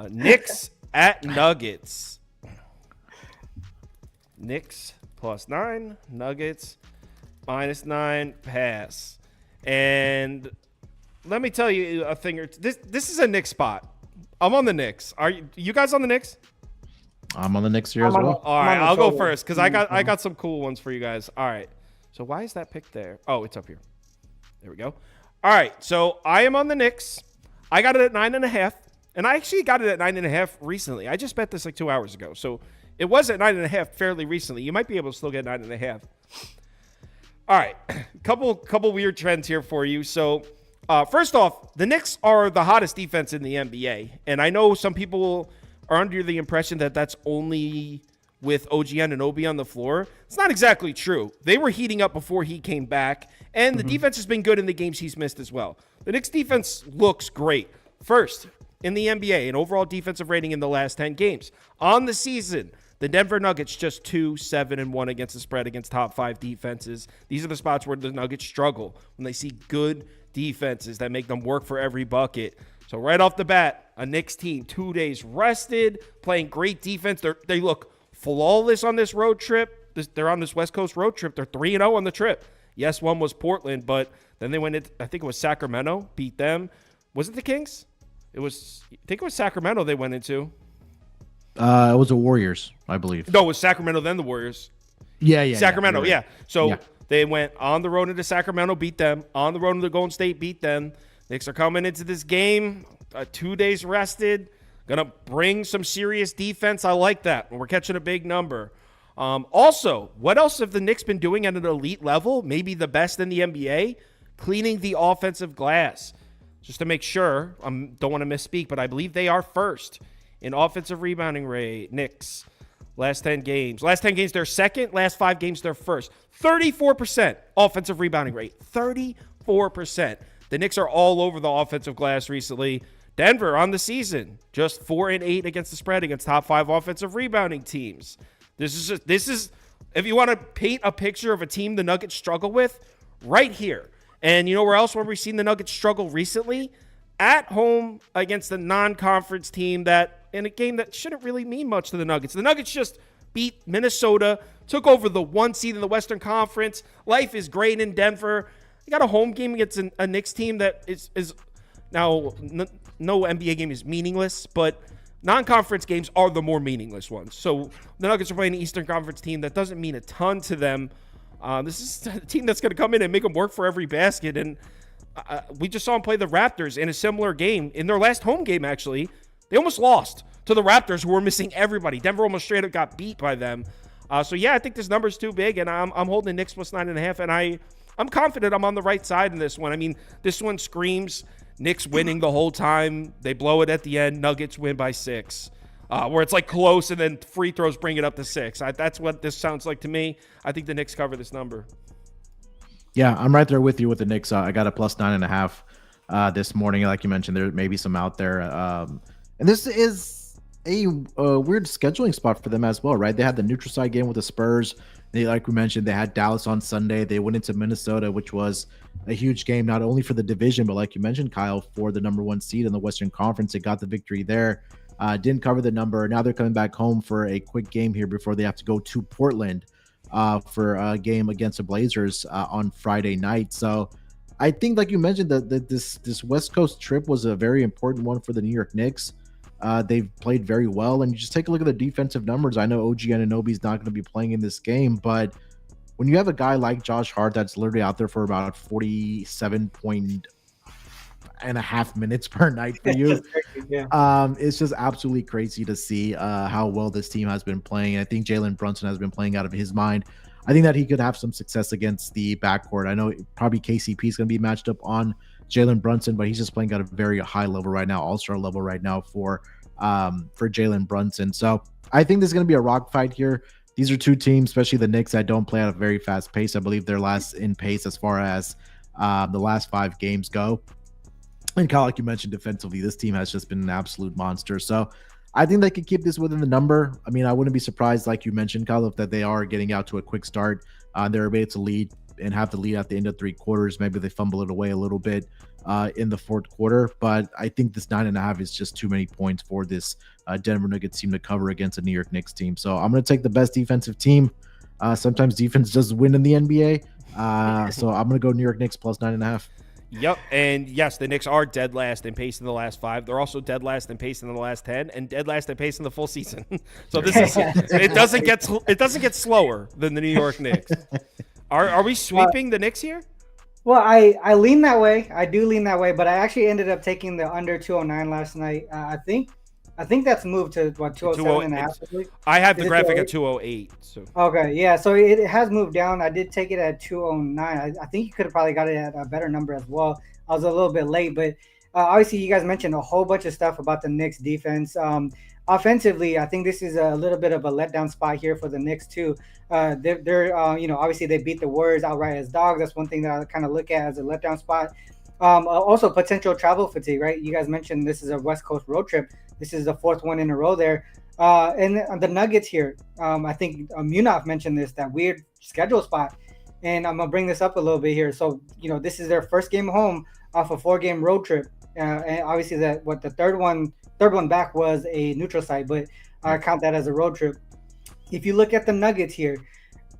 Knicks at Nuggets. Knicks +9, Nuggets -9, pass. And let me tell you a thing or two. This is a Knicks spot. I'm on the Knicks. Are you guys on the Knicks? I'm on the Knicks here as well. All right, I'll go first because I got some cool ones for you guys. All right. So why is that pick there? Oh, it's up here. There we go. All right. So I am on the Knicks. I got it at 9.5, and I actually got it at 9.5 recently. I just bet this like 2 hours ago, so it was at 9.5 fairly recently. You might be able to still get 9.5. All right, couple weird trends here for you. So. First off, the Knicks are the hottest defense in the NBA, and I know some people are under the impression that that's only with OG Anunoby on the floor. It's not exactly true. They were heating up before he came back, and the defense has been good in the games he's missed as well. The Knicks defense looks great. First in the NBA in overall defensive rating in the last 10 games. On the season, the Denver Nuggets just 2-7-1 against the spread against top 5 defenses. These are the spots where the Nuggets struggle when they see good defenses that make them work for every bucket. So right off the bat, a Knicks team 2 days rested, playing great defense. They look flawless on this road trip. They're on this West Coast road trip. They're 3-0 on the trip. Yes, one was Portland, but then they went into, I think it was Sacramento, beat them. Was it the Kings? I think it was Sacramento they went into. It was the Warriors, I believe. No, it was Sacramento, then the Warriors. Yeah. Sacramento, yeah. So they went on the road into Sacramento, beat them. On the road into Golden State, beat them. Knicks are coming into this game 2 days rested. Going to bring some serious defense. I like that. We're catching a big number. Also, what else have the Knicks been doing at an elite level? Maybe the best in the NBA? Cleaning the offensive glass. Just to make sure, I don't want to misspeak, but I believe they are first in offensive rebounding rate. Knicks, last 10 games. Last 10 games, they're second. Last 5 games, they're first. 34% offensive rebounding rate. 34%. The Knicks are all over the offensive glass recently. Denver on the season, just 4-8 against the spread against top 5 offensive rebounding teams. This is if you want to paint a picture of a team the Nuggets struggle with, right here. And you know where else where we've seen the Nuggets struggle recently? At home against a non-conference team that in a game that shouldn't really mean much to the Nuggets. The Nuggets just beat Minnesota, took over the 1 seed in the Western Conference. Life is great in Denver. They got a home game against a Knicks team that is now no NBA game is meaningless, but non-conference games are the more meaningless ones. So the Nuggets are playing an Eastern Conference team that doesn't mean a ton to them. This is a team that's going to come in and make them work for every basket. And we just saw them play the Raptors in a similar game. In their last home game, actually, they almost lost to the Raptors, who were missing everybody. Denver almost straight up got beat by them. So yeah, I think this number's too big, and I'm holding the Knicks plus 9.5, and I'm confident I'm on the right side in this one. I mean, this one screams Knicks winning the whole time. They blow it at the end. Nuggets win by 6. Where it's like close and then free throws bring it up to 6. That's what this sounds like to me. I think the Knicks cover this number. Yeah, I'm right there with you with the Knicks. I got a plus 9.5 this morning. Like you mentioned, there may be some out there. And this is a weird scheduling spot for them as well, right? They had the neutral site game with the Spurs. Like we mentioned, they had Dallas on Sunday. They went into Minnesota, which was a huge game, not only for the division, but like you mentioned, Kyle, for the number 1 seed in the Western Conference. They got the victory there. Didn't cover the number. Now they're coming back home for a quick game here before they have to go to Portland for a game against the Blazers on Friday night. So I think, like you mentioned, that this West Coast trip was a very important one for the New York Knicks. They've played very well, and you just take a look at the defensive numbers. I know OG Anunoby's not going to be playing in this game, but when you have a guy like Josh Hart that's literally out there for about 47.5 minutes per night for you, it's just absolutely crazy to see how well this team has been playing. I think Jalen Brunson has been playing out of his mind. I think that he could have some success against the backcourt. I know probably KCP is going to be matched up on Jalen Brunson, but he's just playing at a very high level right now, all-star level right now for Jalen Brunson. So I think there's going to be a rock fight here. These are two teams, especially the Knicks, that don't play at a very fast pace. I believe they're last in pace as far as the last 5 games go. And Kyle, like you mentioned, defensively, this team has just been an absolute monster. So I think they could keep this within the number. I mean, I wouldn't be surprised, like you mentioned, Kyle, if that they are getting out to a quick start. They're able to lead and have the lead at the end of 3 quarters. Maybe they fumble it away a little bit in the 4th quarter. But I think this 9.5 is just too many points for this Denver Nuggets team to cover against a New York Knicks team. So I'm going to take the best defensive team. Sometimes defense does win in the NBA. So I'm going to go New York Knicks plus 9.5. Yep, and yes, the Knicks are dead last in pace in the last 5. They're also dead last in pace in the last 10, and dead last in pace in the full season. So this is it doesn't get slower than the New York Knicks. Are we sweeping the Knicks here? Well, I lean that way. I do lean that way, but I actually ended up taking the under 209 last night. I think that's moved to what 207.5. I have the graphic at 208. So okay, yeah. So it has moved down. I did take it at 209. I think you could have probably got it at a better number as well. I was a little bit late, but obviously you guys mentioned a whole bunch of stuff about the Knicks defense. Offensively, I think this is a little bit of a letdown spot here for the Knicks too. They're obviously they beat the Warriors outright as dogs. That's one thing that I kind of look at as a letdown spot. Also potential travel fatigue, right? You guys mentioned this is a West Coast road trip. This is the 4th one in a row there. And the Nuggets here, I think Munaf mentioned this, that weird schedule spot. And I'm going to bring this up a little bit here. So, this is their first game home off a 4-game road trip. And obviously the third one back was a neutral site, but I count that as a road trip. If you look at the Nuggets here,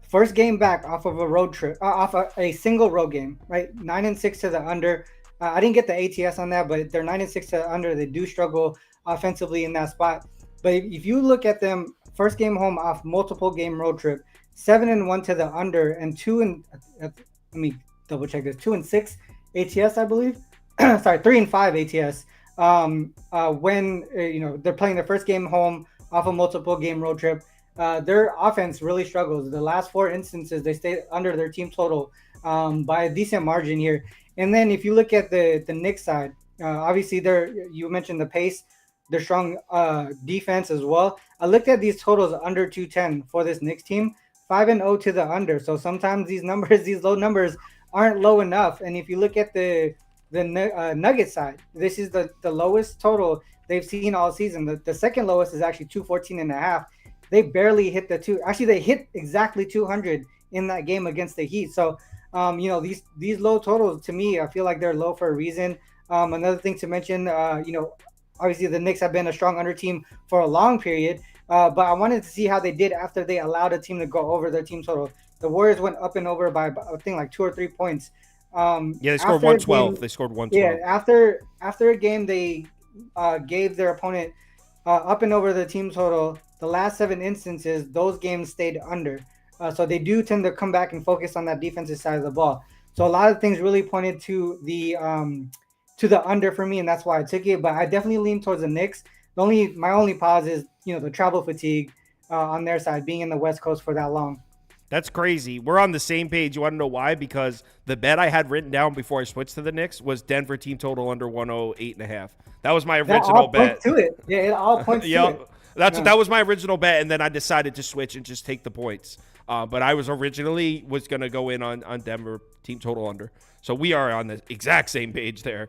first game back off of a road trip, off a single road game, right? 9-6 to the under. I didn't get the ATS on that, but they're 9-6 to the under. They do struggle offensively in that spot. But if you look at them, first game home off multiple game road trip, 7-1 to the under, and 2-6 ATS, I believe. Sorry, 3-5 ATS. When they're playing their first game home off a multiple game road trip, their offense really struggles. The last 4 instances, they stay under their team total by a decent margin here. And then if you look at the Knicks side, obviously you mentioned the pace. Their strong defense as well. I looked at these totals under 210 for this Knicks team, 5-0 to the under. So sometimes these low numbers aren't low enough. And if you look at the Nuggets side, this is the lowest total they've seen all season. The second lowest is actually 214.5. They barely hit the 2. Actually, they hit exactly 200 in that game against the Heat. So, these low totals, to me, I feel like they're low for a reason. Another thing to mention, obviously the Knicks have been a strong under team for a long period, but I wanted to see how they did after they allowed a team to go over their team total. The Warriors went up and over by, I think, like 2 or 3 points. They scored 112. They scored 112. Yeah, after a game, they gave their opponent up and over the team total. The last 7 instances, those games stayed under. So they do tend to come back and focus on that defensive side of the ball. So a lot of things really pointed to the under for me, and that's why I took it. But I definitely lean towards the Knicks. My only pause is the travel fatigue. on their side, being in the West Coast for that long. That's crazy. We're on the same page. You want to know why? Because the bet I had written down before I switched to the Knicks was Denver team total under 108.5. That was my That original all bet. points to it. Yeah, it all points to it. That was my original bet, and then I decided to switch and just take the points. But I was originally going to go in on Denver team total under. So we are on the exact same page there.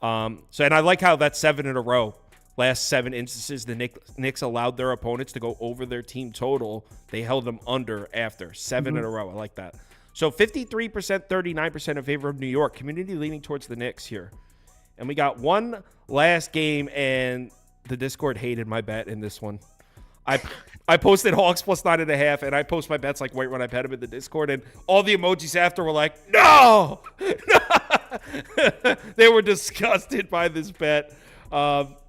And I like how that's 7 in a row. Last 7 instances, the Knicks allowed their opponents to go over their team total. They held them under after 7 in a row. I like that. So 53%, 39% in favor of New York. Community leaning towards the Knicks here. And we got one last game, and the Discord hated my bet in this one. I posted Hawks plus 9.5, and I post my bets like right when I bet them in the Discord, and all the emojis after were like, no! They were disgusted by this bet.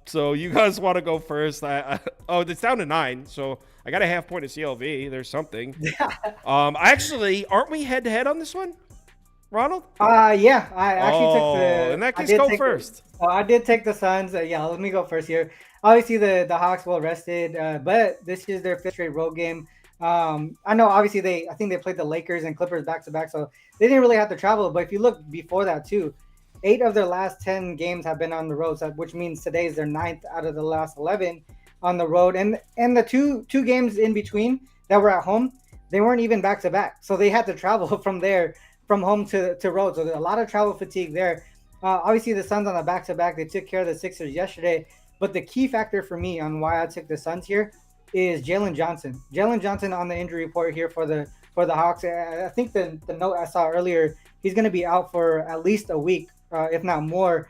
So you guys want to go first? It's down to 9, so I got a half point of CLV. There's something. Aren't we head to head on this one, Ronald? Yeah, I actually took the. In that case, go first. I did take the Suns. Yeah, let me go first here. Obviously, the Hawks well rested, but this is their 5th straight road game. I know, obviously, I think they played the Lakers and Clippers back to back, so they didn't really have to travel. But if you look before that too, 8 of their last 10 games have been on the road, which means today is their 9th out of the last 11 on the road. And the two games in between that were at home, they weren't even back to back. So they had to travel from home to road. So there's a lot of travel fatigue there. Obviously, the Suns on the back to back, they took care of the Sixers yesterday. But the key factor for me on why I took the Suns here is Jalen Johnson. Jalen Johnson on the injury report here for the Hawks. I think the note I saw earlier, he's going to be out for at least a week. If not more,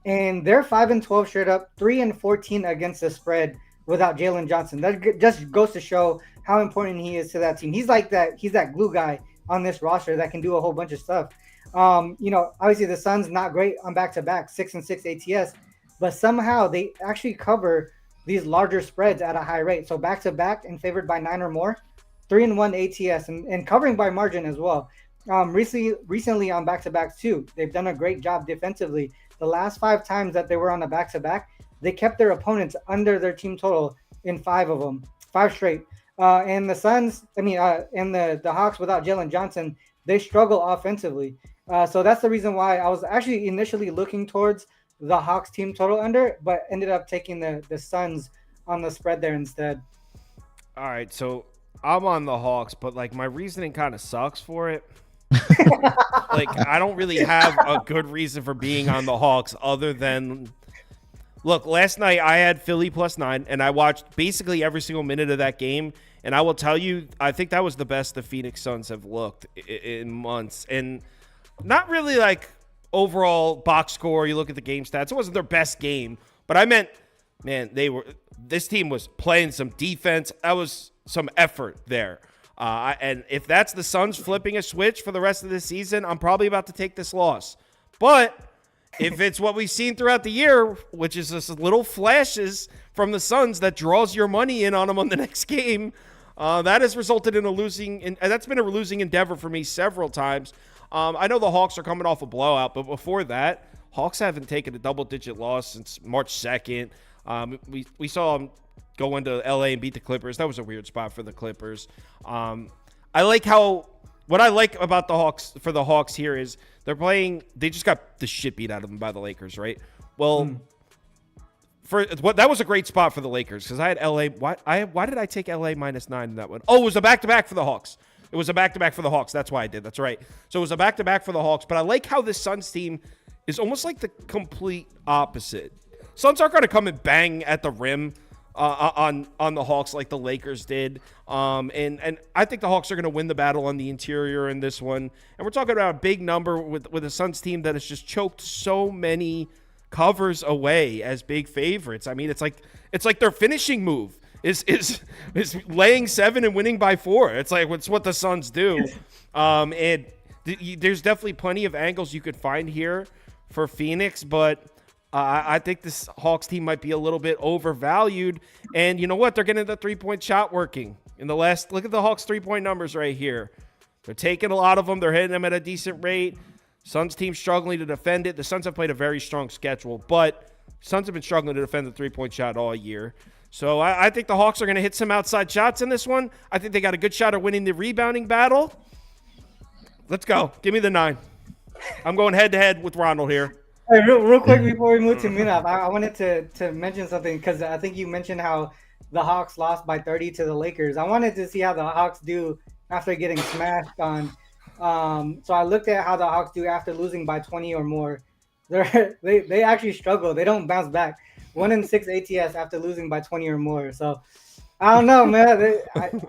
and they're 5-12 straight up, 3-14 against the spread without Jalen Johnson. That just goes to show how important he is to that team. He's like that. He's that glue guy on this roster that can do a whole bunch of stuff. Obviously the Suns not great on back-to-back, 6-6 ATS, but somehow they actually cover these larger spreads at a high rate. So back-to-back and favored by 9 or more, 3-1 ATS and covering by margin as well. Recently on back-to-backs too, they've done a great job defensively. The last 5 times that they were on a back-to-back, they kept their opponents under their team total in 5 of them, 5 straight. And the Suns, and the Hawks without Jalen Johnson, they struggle offensively. So that's the reason why I was actually initially looking towards the Hawks team total under, but ended up taking the Suns on the spread there instead. All right, so I'm on the Hawks, but like my reasoning kind of sucks for it. Like I don't really have a good reason for being on the Hawks other than look, last night I had Philly plus 9 and I watched basically every single minute of that game, and I will tell you I think that was the best the Phoenix Suns have looked in months. And not really like overall box score, you look at the game stats, it wasn't their best game, but I meant, man, this team was playing some defense. That was some effort there. And if that's the Suns flipping a switch for the rest of the season, I'm probably about to take this loss. But if it's what we've seen throughout the year, which is just little flashes from the Suns that draws your money in on them on the next game, that has resulted in and that's been a losing endeavor for me several times. I know the Hawks are coming off a blowout, but before that, Hawks haven't taken a double-digit loss since March 2nd. We saw them go into LA and beat the Clippers. That was a weird spot for the Clippers. What I like about the Hawks for the Hawks here is they just got the shit beat out of them by the Lakers, right? Well, that was a great spot for the Lakers because I had LA. Why did I take LA -9 in that one? Oh, it was a back-to-back for the Hawks. It was a back-to-back for the Hawks. That's why I did. That's right. So it was a back-to-back for the Hawks. But I like how this Suns team is almost like the complete opposite. Suns aren't going to come and bang at the rim on the Hawks like the Lakers did. And I think the Hawks are going to win the battle on the interior in this one. And we're talking about a big number with a Suns team that has just choked so many covers away as big favorites. I mean, it's like their finishing move is laying 7 and winning by 4. It's like it's what the Suns do. And there's definitely plenty of angles you could find here for Phoenix, but I think this Hawks team might be a little bit overvalued. And you know what? They're getting the 3-point shot working. Look at the Hawks 3-point numbers right here. They're taking a lot of them. They're hitting them at a decent rate. Suns team struggling to defend it. The Suns have played a very strong schedule, but Suns have been struggling to defend the 3-point shot all year. So I think the Hawks are going to hit some outside shots in this one. I think they got a good shot at winning the rebounding battle. Let's go. Give me the 9. I'm going head-to-head with Ronald here. Hey, real quick before we move to Munaf, I wanted to mention something because I think you mentioned how the Hawks lost by 30 to the Lakers. I wanted to see how the Hawks do after getting smashed on. So I looked at how the Hawks do after losing by 20 or more. They actually struggle. They don't bounce back. 1-6 ATS after losing by 20 or more. So I don't know, man.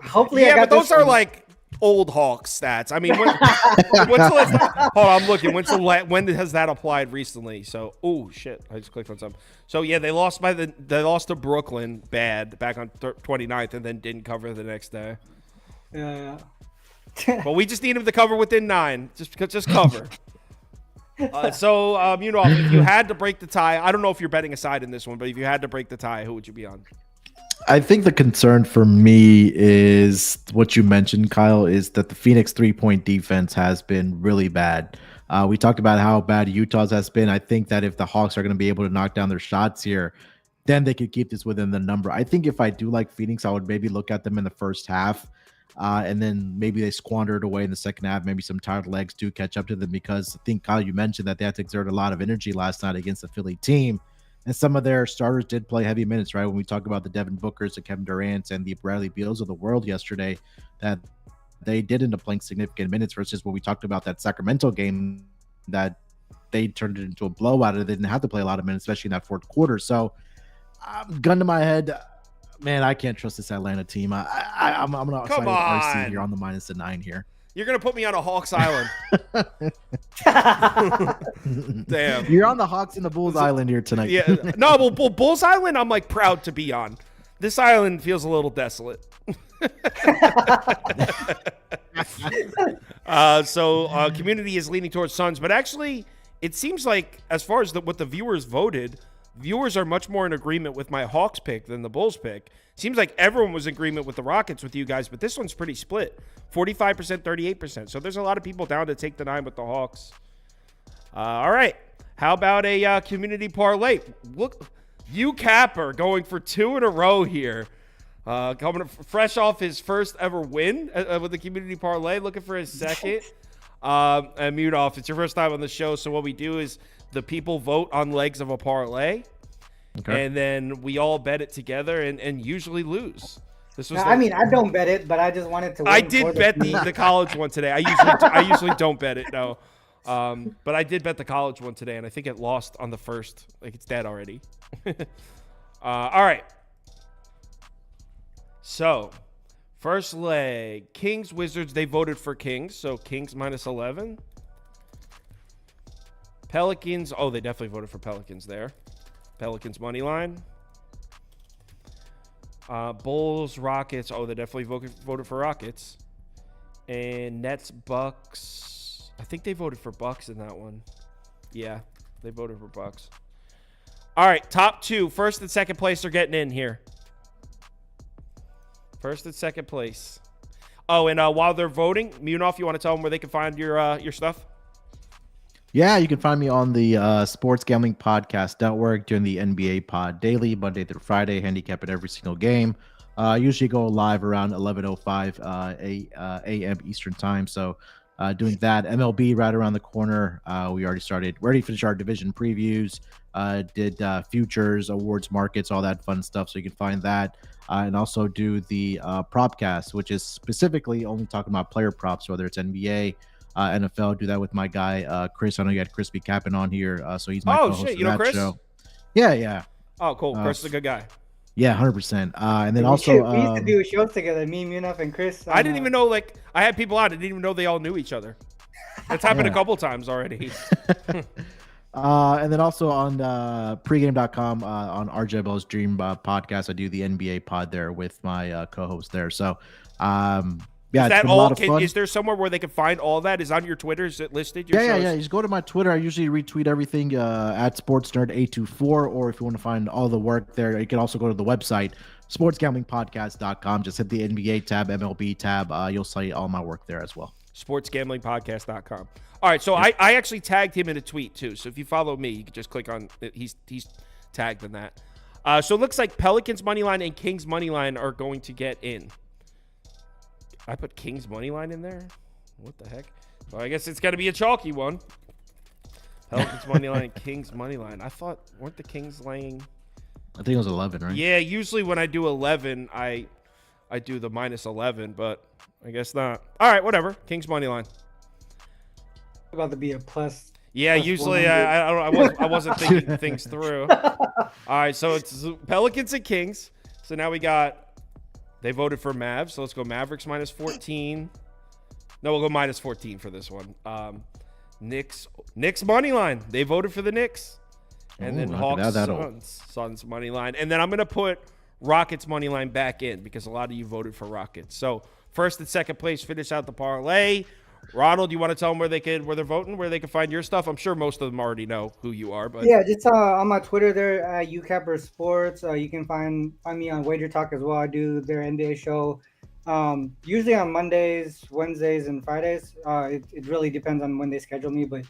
Hopefully, yeah, I got but those this are one. like old Hawks stats. I mean, when's the last time? Hold on, I'm looking. When has that applied recently? So, oh shit, I just clicked on something. So yeah, they lost to Brooklyn bad back on 29th, and then didn't cover the next day. Yeah. But we just need them to cover within 9. Just cover. So, if you had to break the tie, I don't know if you're betting a side in this one, but if you had to break the tie, who would you be on? I think the concern for me is what you mentioned, Kyle, is that the Phoenix 3-point defense has been really bad. We talked about how bad Utah's has been. I think that if the Hawks are going to be able to knock down their shots here, then they could keep this within the number. I think if I do like Phoenix, I would maybe look at them in the first half. And then maybe they squander it away in the second half. Maybe some tired legs do catch up to them because I think, Kyle, you mentioned that they had to exert a lot of energy last night against the Philly team. And some of their starters did play heavy minutes, right? When we talk about the Devin Bookers, the Kevin Durant's, and the Bradley Beals of the world yesterday, that they did end up playing significant minutes versus when we talked about that Sacramento game that they turned it into a blowout and they didn't have to play a lot of minutes, especially in that fourth quarter. So, gun to my head, man, I can't trust this Atlanta team. I'm going to Come RC on. here on the -9 here. You're going to put me on a Hawks Island. Damn. You're on the Hawks and the Bulls Island here tonight. Yeah. No, well, Bulls Island, I'm like proud to be on. This island feels a little desolate. So community is leaning towards Suns, but actually it seems like as far as what the viewers voted, viewers are much more in agreement with my Hawks pick than the Bulls pick. Seems like everyone was in agreement with the Rockets with you guys, but this one's pretty split. 45%, 38%. So there's a lot of people down to take the 9 with the Hawks. All right. How about a community parlay? Look, you Capper going for 2 in a row here. Coming fresh off his first ever win with the community parlay, looking for his second. And mute off. It's your first time on the show, so what we do is the people vote on legs of a parlay. Okay. And then we all bet it together and usually lose. This was I mean, I don't bet it, but I just wanted to win. I did bet the college one today. I usually don't bet it, no. But I did bet the college one today, and I think it lost on the first. Like, it's dead already. All right. So, first leg. Kings, Wizards, they voted for Kings. So, Kings -11. Pelicans. Oh, they definitely voted for Pelicans there. Pelicans money line. Bulls, Rockets. Oh, they definitely voted for Rockets. And Nets, Bucks. I think they voted for Bucks in that one. Yeah, they voted for Bucks. All right, top 2. First and second place are getting in here. First and second place. Oh, and while they're voting, Munaf, you want to tell them where they can find your stuff? Yeah, you can find me on the Sports Gambling Podcast Network doing the NBA Pod daily, Monday through Friday, handicapping every single game. Usually go live around 11:05 a.m. Eastern time. So doing that. MLB right around the corner. We already finished our division previews, did futures, awards, markets, all that fun stuff. So you can find that. And also do the Propcast, which is specifically only talking about player props, whether it's NBA, NFL. Do that with my guy Chris. I know you had Crispy Capping on here, so he's my co-host for that show. Yeah. Oh, cool. Chris is a good guy. Yeah, 100%. And then we also used to do shows together, me, Munaf, and Chris. I didn't even know. Like, I had people on. I didn't even know they all knew each other. That's happened a couple times already. And then also on pregame.com on RJ Bell's Dream podcast, I do the NBA pod there with my co-host there. So, yeah, is it's that been all? a lot of fun. Is there somewhere where they can find all that? Is on your Twitter? Is it listed? Yeah. You just go to my Twitter. I usually retweet everything at SportsNerd824, or if you want to find all the work there, you can also go to the website, sportsgamblingpodcast.com. Just hit the NBA tab, MLB tab. You'll see all my work there as well. Sportsgamblingpodcast.com. All right, so I actually tagged him in a tweet too. So if you follow me, you can just click on it. He's tagged in that. So it looks like Pelicans money line and Kings money line are going to get in. I put Kings money line in there. What the heck? Well, I guess it's got to be a chalky one. Pelicans money line, Kings money line. I thought, weren't the Kings laying? I think it was 11, right? Yeah, usually when I do 11, I do the minus 11, but I guess not. All right, whatever. Kings money line. About to be a plus. Yeah, plus usually 100. I wasn't thinking things through. All right, so it's Pelicans and Kings. So now they voted for Mavs. So let's go Mavericks minus 14. No, we'll go minus 14 for this one. Knicks money line. They voted for the Knicks. And then Hawks Suns money line. And then I'm going to put Rockets money line back in because a lot of you voted for Rockets. So first and second place finish out the parlay. Ronald, you want to tell them where they're voting, where they can find your stuff? I'm sure most of them already know who you are, but yeah, just on my Twitter there at UCapper Sports. You can find me on Wager Talk as well. I do their NBA show usually on Mondays, Wednesdays, and Fridays. It really depends on when they schedule me, but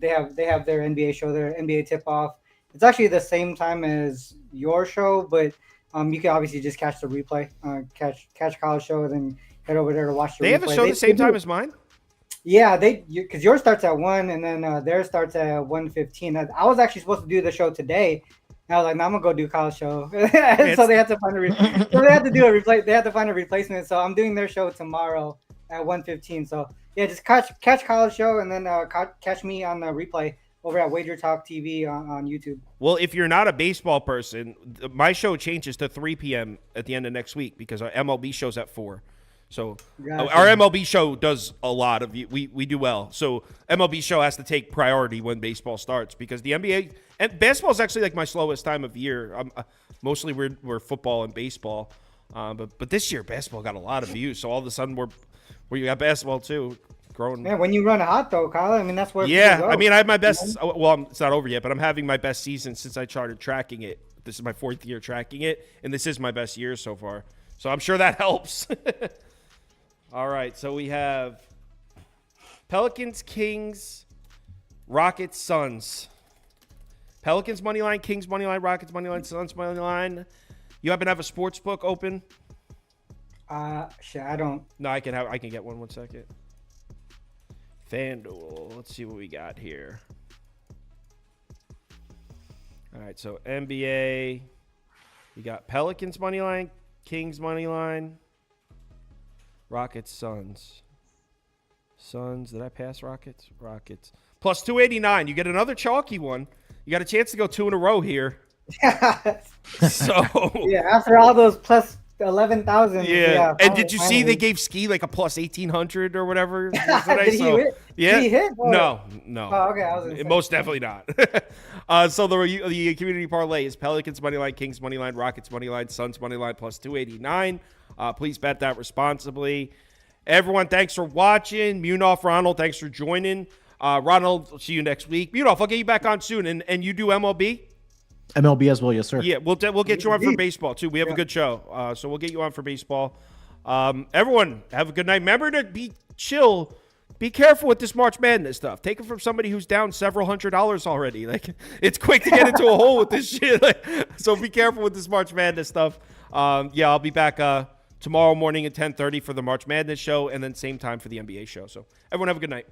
they have their NBA show, their NBA tip off. It's actually the same time as your show, but you can obviously just catch the replay, catch Kyle's show, and then head over there to watch the replay. They have a show the same time as mine? Yeah, because yours starts at 1 and then theirs starts at 1:15. I was actually supposed to do the show today. And I was like, no, I'm gonna go do Kyle's show. So they had to find they had to do a replace. They had to find a replacement. So I'm doing their show tomorrow at 1:15. So yeah, just catch Kyle's show and then catch me on the replay over at Wager Talk TV on YouTube. Well, if you're not a baseball person, my show changes to 3 p.m. at the end of next week because our MLB show's at 4. So Gotcha. Our MLB show does a lot of we do well. So MLB show has to take priority when baseball starts because the NBA and basketball is actually like my slowest time of year. Mostly we're football and baseball, but this year basketball got a lot of views. So all of a sudden we got basketball too. Growing. Man, when you run hot though, Kyle, I mean that's where. Yeah, I mean I have my best. Well, it's not over yet, but I'm having my best season since I started tracking it. This is my 4th year tracking it, and this is my best year so far. So I'm sure that helps. All right, so we have Pelicans, Kings, Rockets, Suns. Pelicans money line, Kings money line, Rockets money line, Suns money line. You happen to have a sports book open? Shit, I don't. No, I can get one. 1 second. FanDuel. Let's see what we got here. All right, so NBA. We got Pelicans money line, Kings money line. Rockets, Suns. Did I pass Rockets? Rockets. Plus 289. You get another chalky one. You got a chance to go 2 in a row here. So yeah, after all those plus 11,000. Yeah. And did you see they gave Ski like a plus 1,800 or whatever? Did he hit? Yeah. Did he hit? No. Oh, okay. Most definitely not. So the community parlay is Pelicans money line, Kings money line, Rockets money line, Suns money line plus 289. Please bet that responsibly. Everyone, thanks for watching. Munoff, Ronald, thanks for joining. Ronald, I'll see you next week. Munoff, I'll get you back on soon. And you do MLB? MLB as well, yes, sir. Yeah, we'll get you on for baseball, too. We have a good show. So we'll get you on for baseball. Everyone, have a good night. Remember to be chill. Be careful with this March Madness stuff. Take it from somebody who's down several $100s already. Like, it's quick to get into a hole with this shit. So be careful with this March Madness stuff. Yeah, I'll be back tomorrow morning at 10:30 for the March Madness show, and then same time for the NBA show. So everyone have a good night.